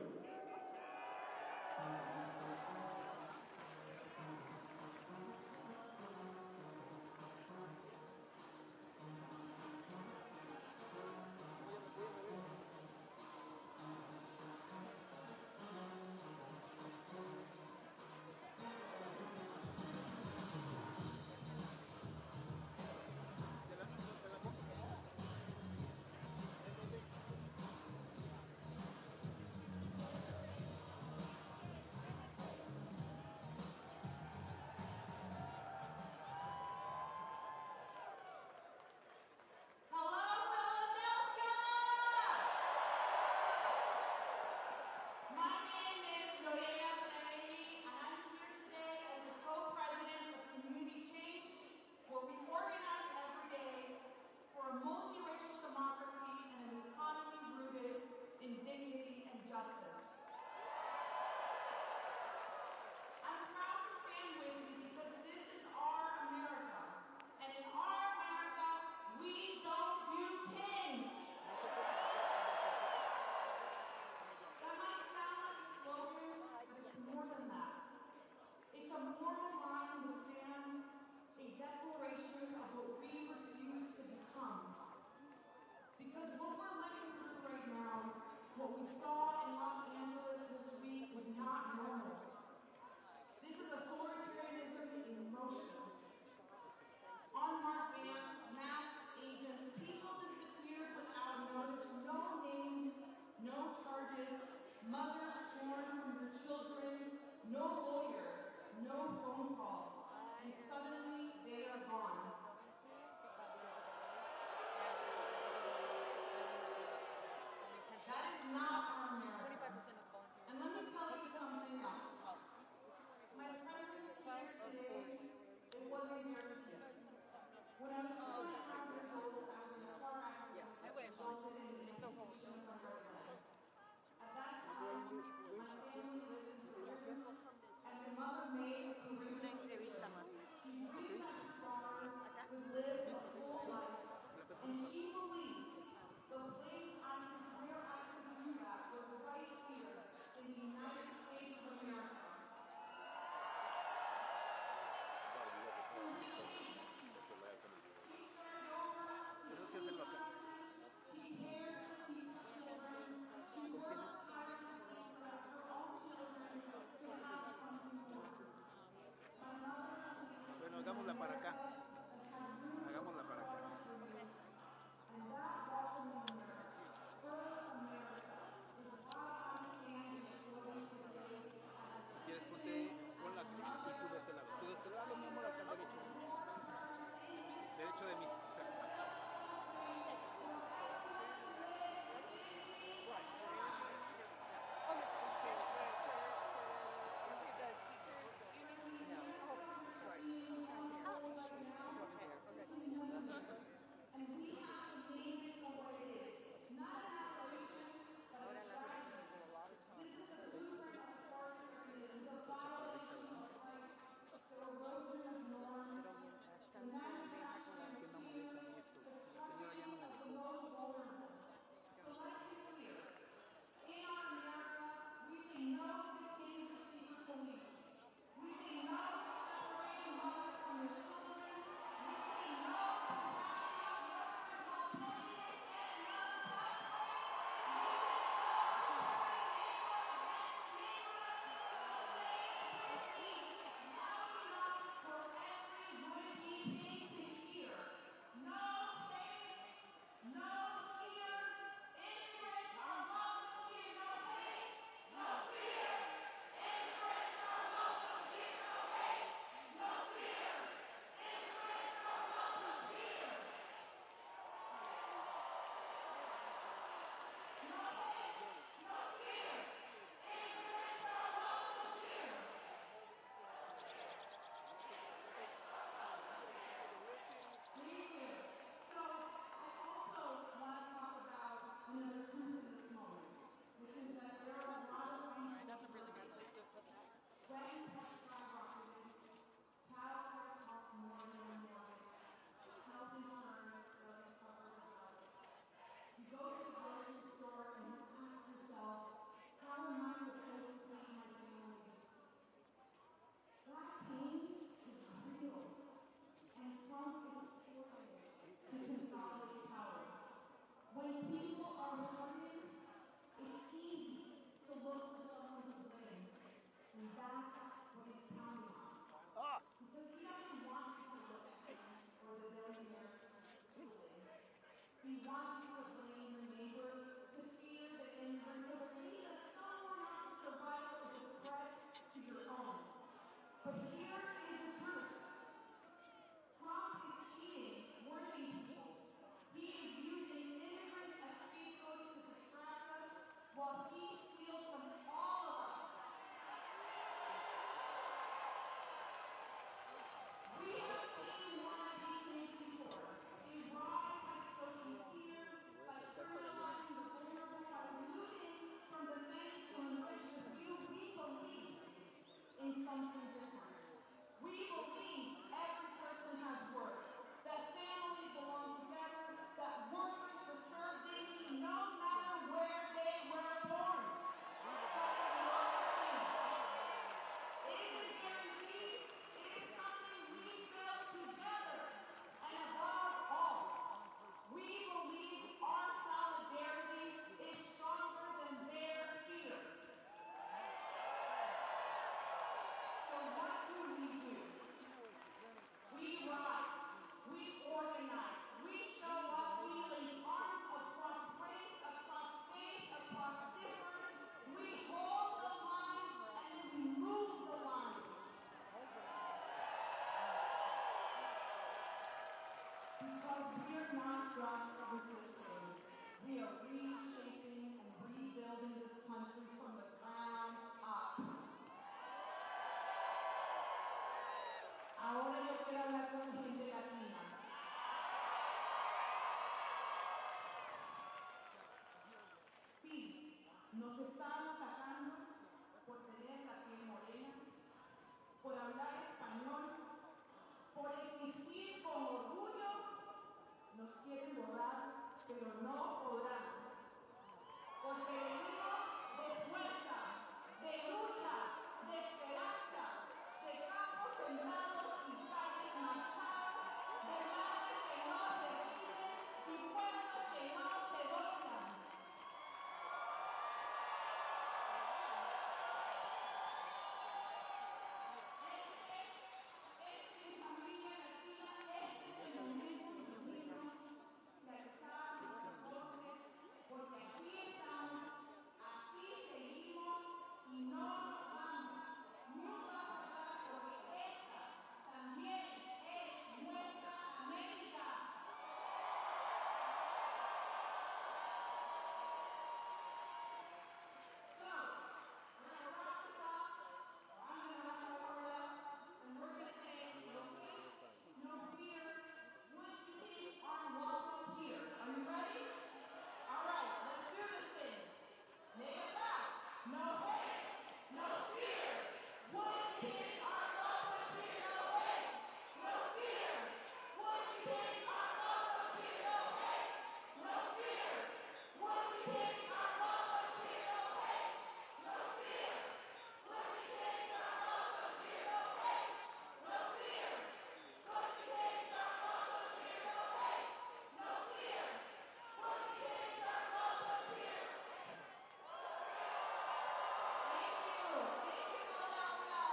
something different. We believe every person has worth, that families belong together, that workers deserve dignity no matter where they were born. It is guaranteed. It is something we built together. And above all, we believe our solidarity is stronger than their fear. So what do? We rise, we organize, we show up, we link arms across race, across faith, across difference. We hold the line and we move the line. Because we're not just resisting, we are reshaping and rebuilding this country from the ground up. Ahora yo quiero hablar con gente latina. Sí, nos están atacando por tener la piel morena, por hablar español, por existir con orgullo. Nos quieren borrar, pero no podrán. Porque venimos de fuerza, de lucha, de esperanza, de campos sembrados y calles marchadas, de madres que no se rinden y pueblos que no se doblan. Mi familia latina, este es el momento de unirnos, de alzar nuestras voces, porque aquí estamos, aquí seguimos y no nos vamos. Ni un paso atrás, porque esta también es nuestra América. So, we're going to wrap this up. I'm going to wrap my word up, and we're going to say, no hate, no fear. Would you please are welcome here? Are you ready? All right, let's do this thing. Make it back. No hate, no fear. Would kids are welcome here? No hate, no fear. Would kids are welcome here? No hate, no fear. Would kids are welcome here? No hate, no fear. Would kids are welcome here? No hate, no fear. Would kids are welcome here? No hate, no fear. Would kids are welcome here? Thank you. Thank you, Philadelphia.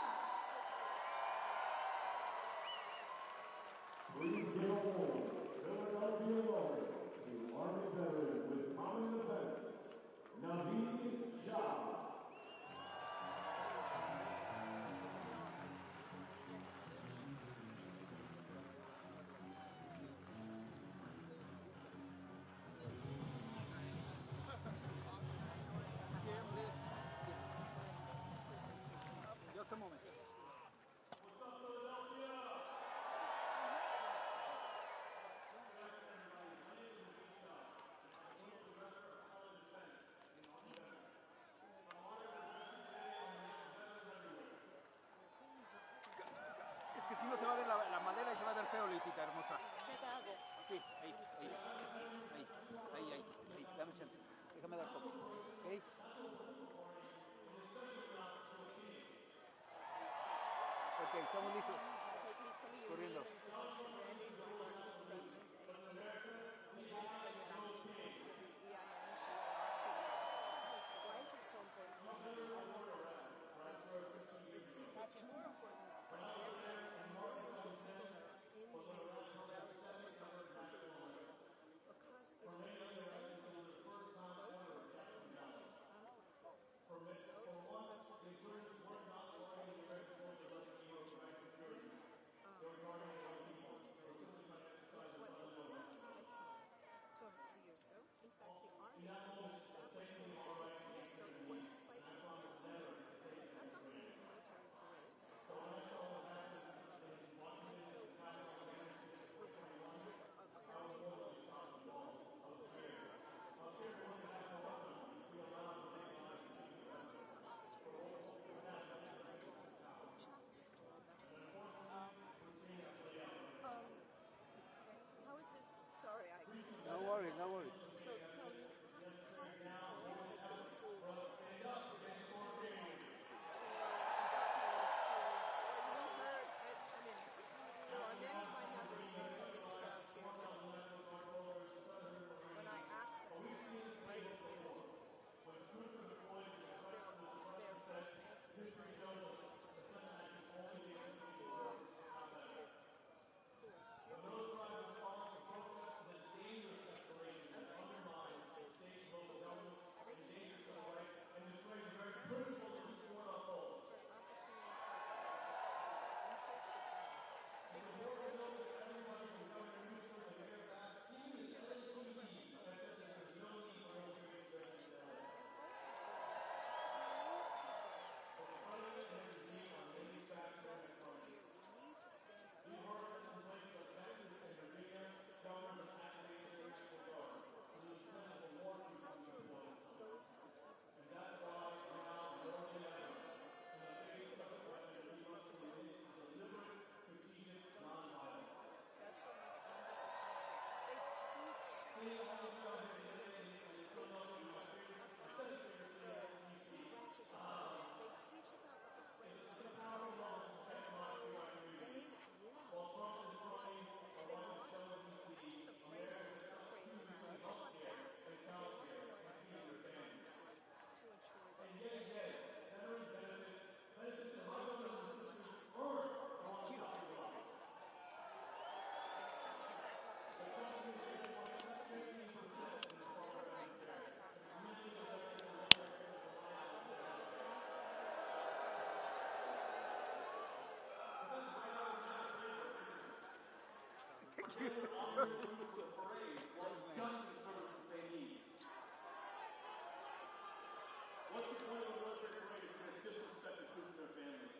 Please give a warm Philadelphia welcome to Army veteran with common defense, Naveed Shah. Just a moment. Es que si no se va a ver la madera y se va a ver feo, Luisita hermosa. ¿Qué te hago? Sí, ahí, dame chance. Déjame dar foco. ¿Ok? Ok, estamos listos. Corriendo. That's more important. Then on their booth for the parade, like guns and services they need. What's the point of a military parade if you're going to disrespect the troops and their families?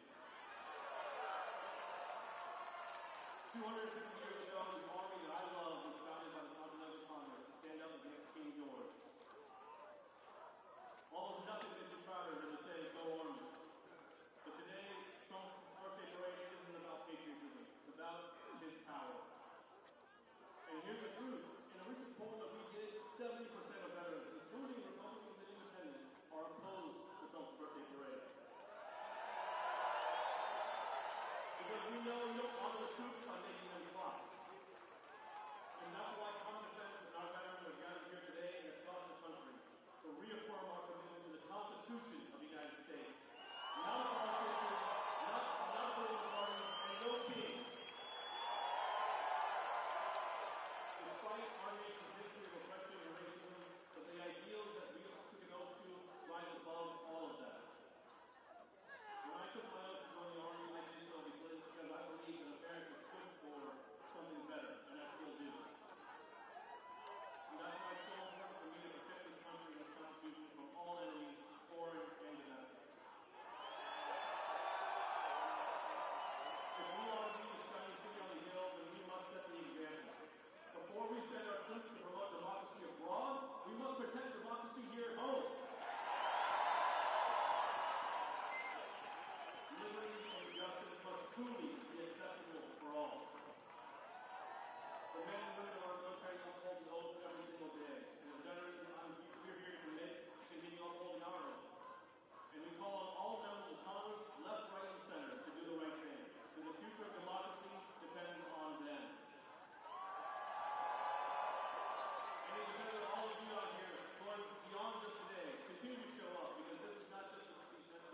250 years ago, the army that I love was founded by the Continental Congress to stand up against King George. Almost nothing makes me prouder than to say, go army. But today, Trump's birthday parade isn't about patriotism. It's about his power. And here's the truth. In a recent poll that we did, 70% of veterans, including Republicans and independents, are opposed to Trump's birthday parade. Because we know you don't honor the troops by making them fly. And that's why common defense and our veterans are gathered here today and across the country to reaffirm our commitment to the Constitution of the United States. Not a politician, not a political party, and no king. Despite our nation's history of oppression and racism, but the ideals that we took an oath to rise above all of that. When I took my oath to join the Army, I did so because I believe that America stood for something better, and I still do. And that's why it's so important for me to protect this country and this Constitution from all enemies, foreign and domestic. If we want to be the shining city on the hill, then we must set the example. Before we send our troops to promote democracy abroad, we must protect democracy here at home. Liberty and justice must truly be accessible for all. The men and women of our military uphold the oath every single day. And as veterans, we're here to commit to continue upholding our oath. And we call on all members of Congress, left, right, and center, to do the right thing. And the future of democracy depends on them. And it's because of all of you out here, going beyond just today, continue to show up, because this is not just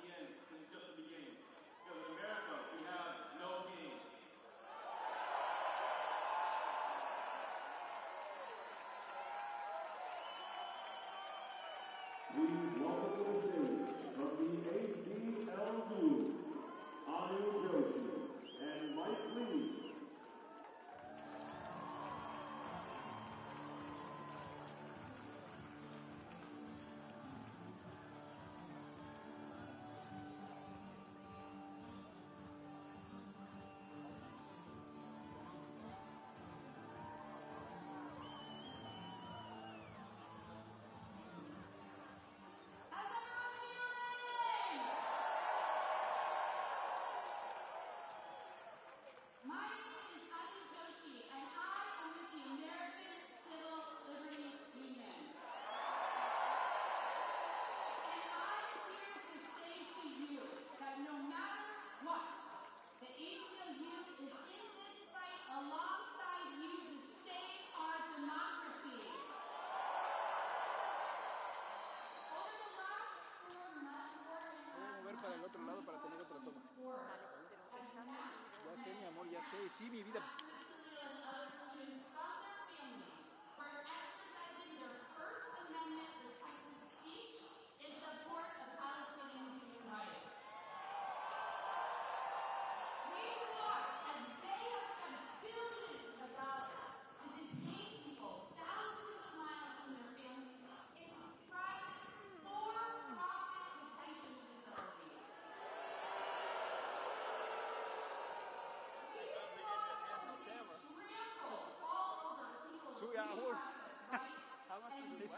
the end, this is just the beginning. Because in America, we have no king. Please welcome to the stage from the ACLU, Anu Joshi and Mike Lee. My name is Anu Joshi, and I am with the American Civil Liberties Union. And I'm here to say to you that no matter what, the ACLU is in this fight alongside you to save our democracy. Over the last 4 months, Voy a mover para el otro lado para tener otra toma. Ya sé, mi amor, ya sé. Sí, mi vida.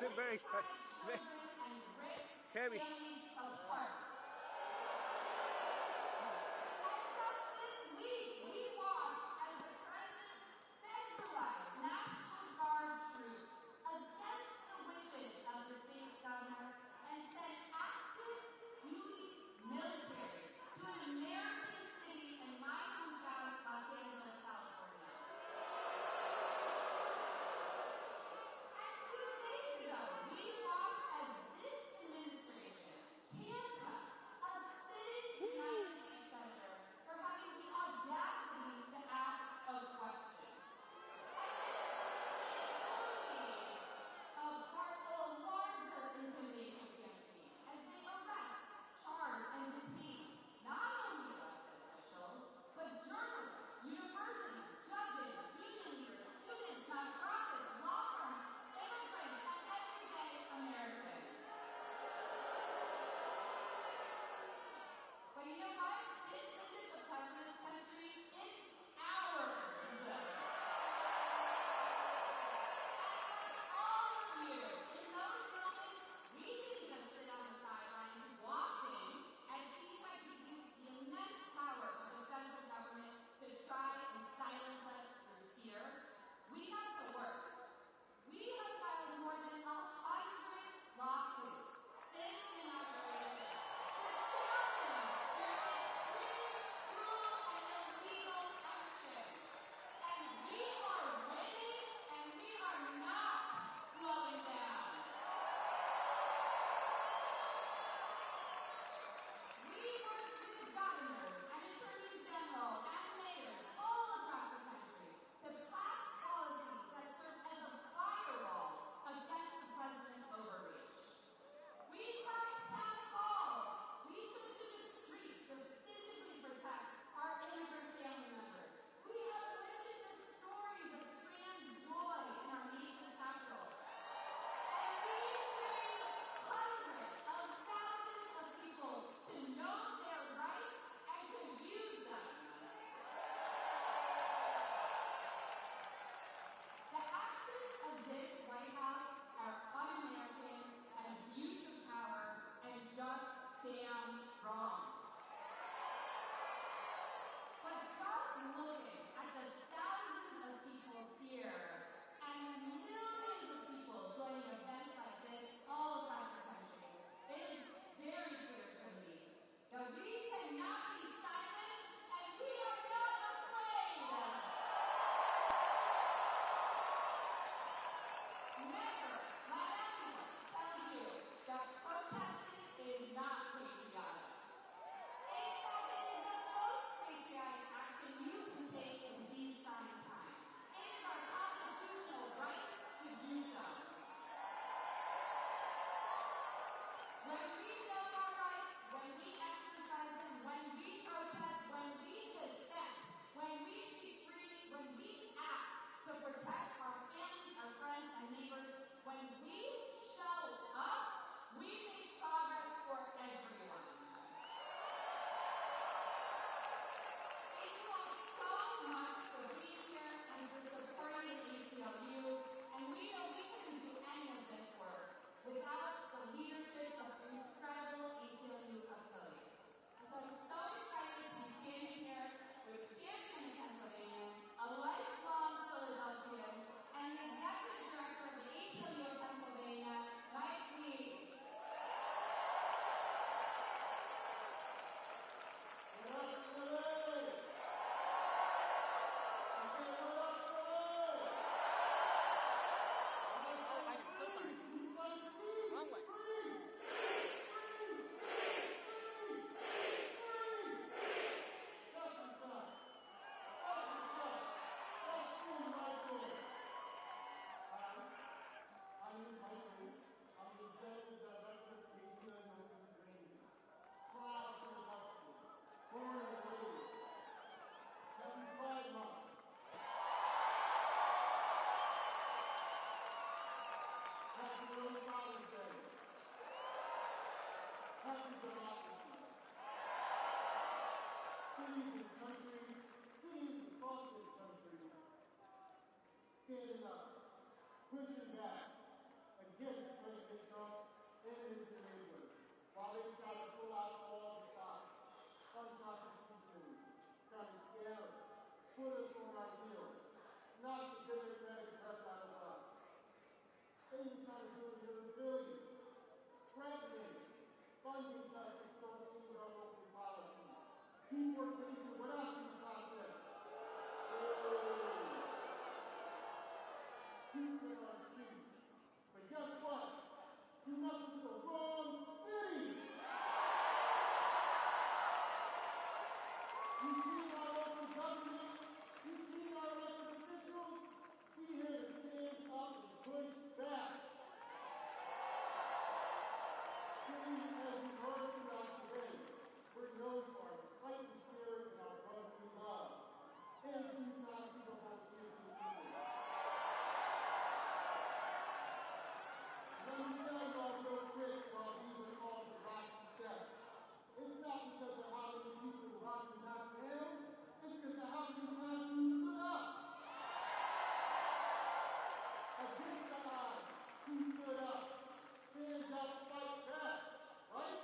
It's very heavy. We watched as this administration handcuffed happy democracy. Cities and countries, cities across this country, standing up, pushing back against President Trump and his enablers, while they try to pull out all the stops, unconstitutionally, trying to scare us, put us on our heels, knock the democratic breath out of us. They even trying to do it in billions, threatening, funding cuts that don't include our local policy, deportation without due process. Keep in our streets. But guess what? You must be the wrong city. You see our local government, you see our elected officials, we here to stand up and push back. Cities, as you heard throughout today, we're known for our fighting spirit and our brotherly love. And do not see the whole city people. Let me tell y'all real quick why these are called the rocky steps. It's not because of how many people rock and knock down, it's because of how many times you stood up. Against the odds, he stood up. Stand up, fight back, right?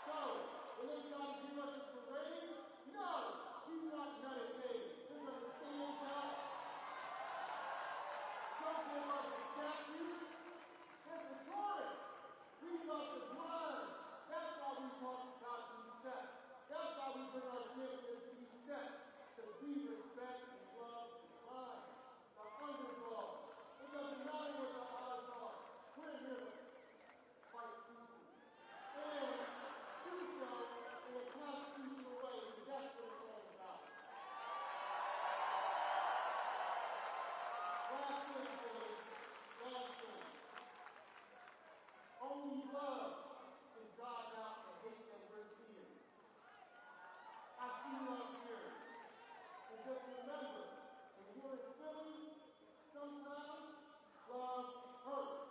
So, when they try to give us a parade, no, he's not gonna say it. They're gonna stand up. Don't give us a statue. That's the chorus. We love the grind. That's why we talk about these steps. That's why we bring our champions to these steps. Because we respect and love the grind. The underdog. It doesn't matter what the odds are. We're here to fight peacefully. And do so in a constitutional way. And that's what it's all about. Last thing, fellas. Last thing. Only love can drive out the hate that we're seeing. I see love here. And just remember, when you're in Philly, sometimes love hurts.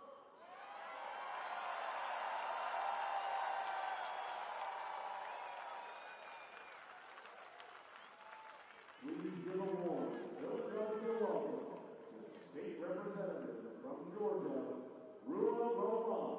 Please give a warm Philadelphia welcome to State Representative from Georgia, Barber.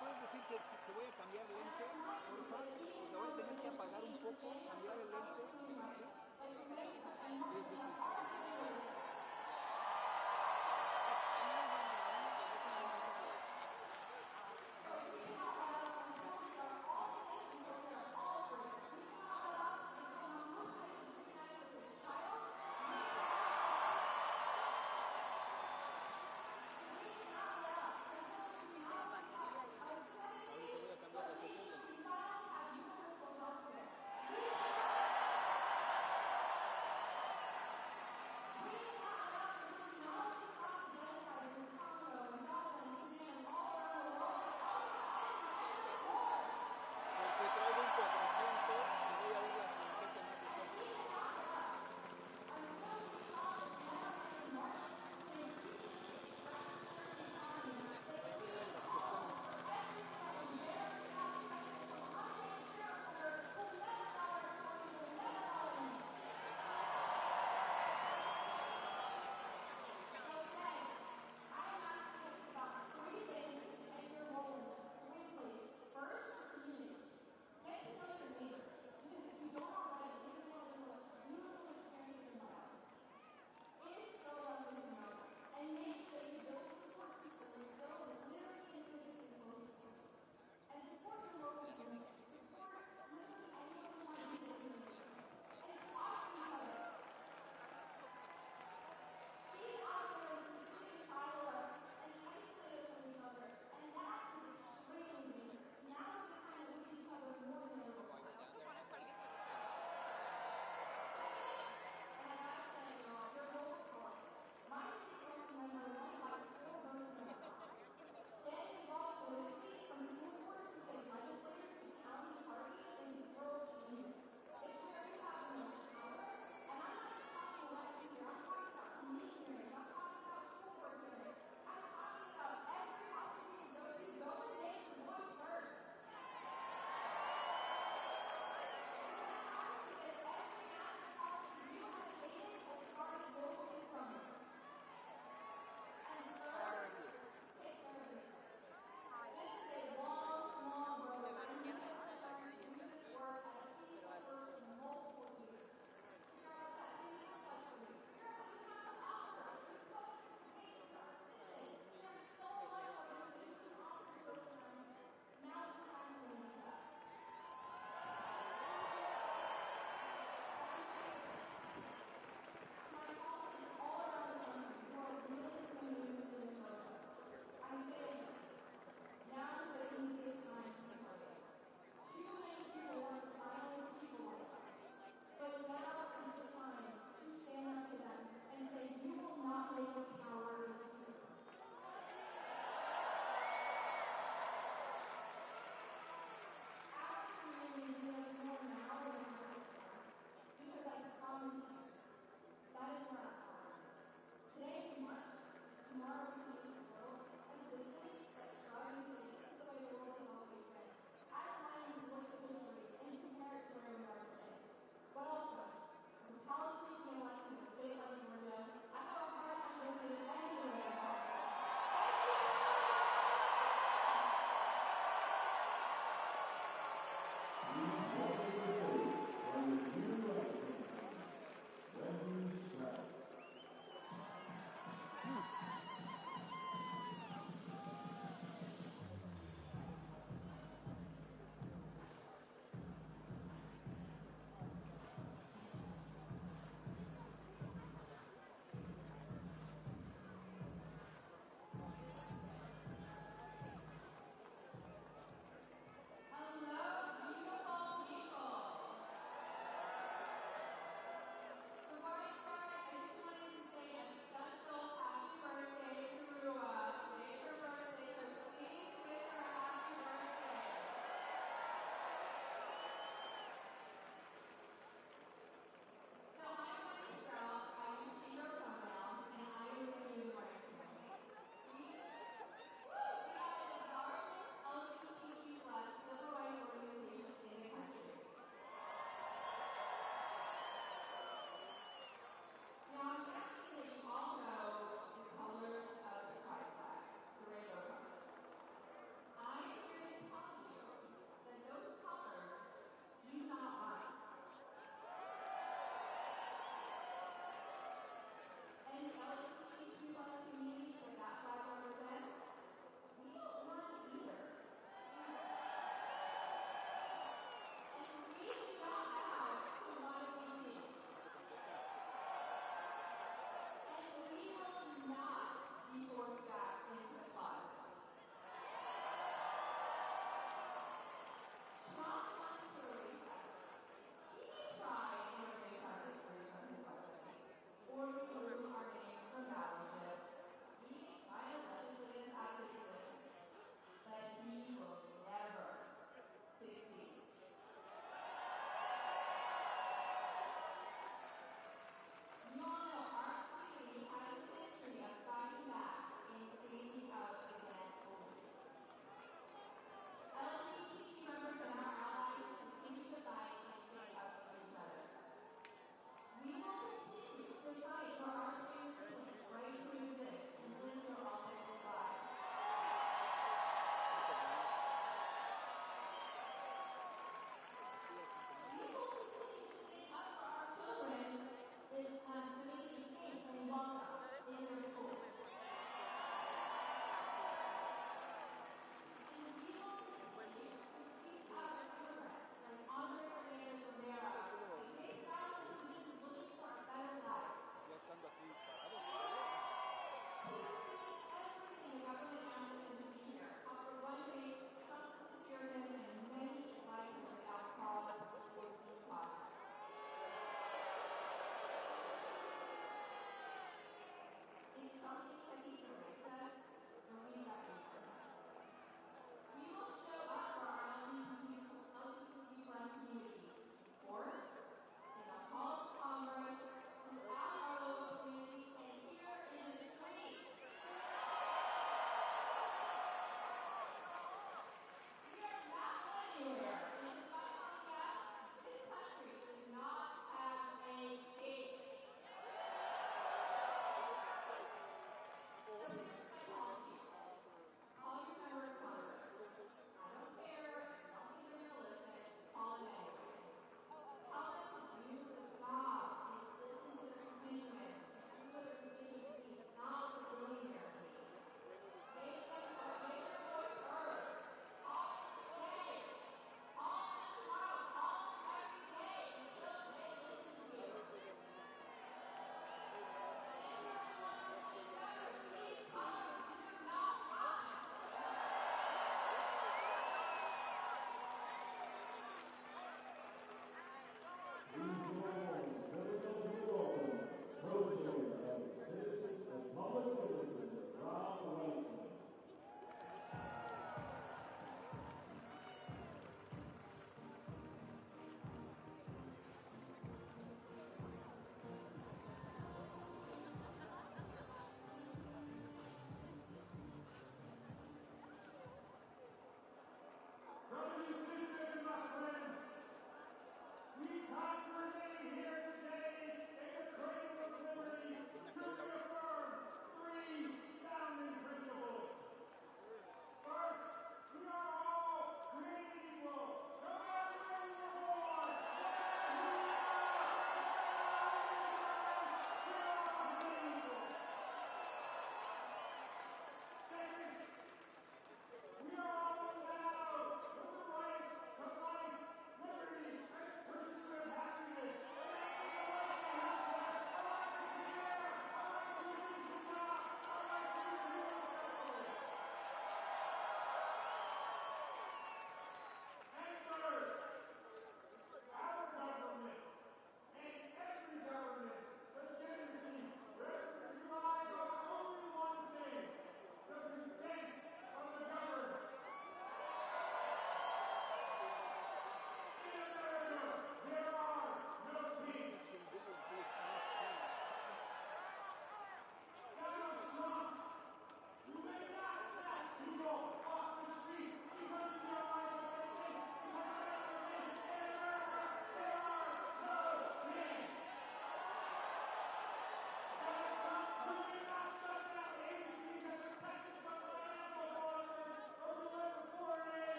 puedes decir que voy a cambiar lente, porfa? O sea, voy a tener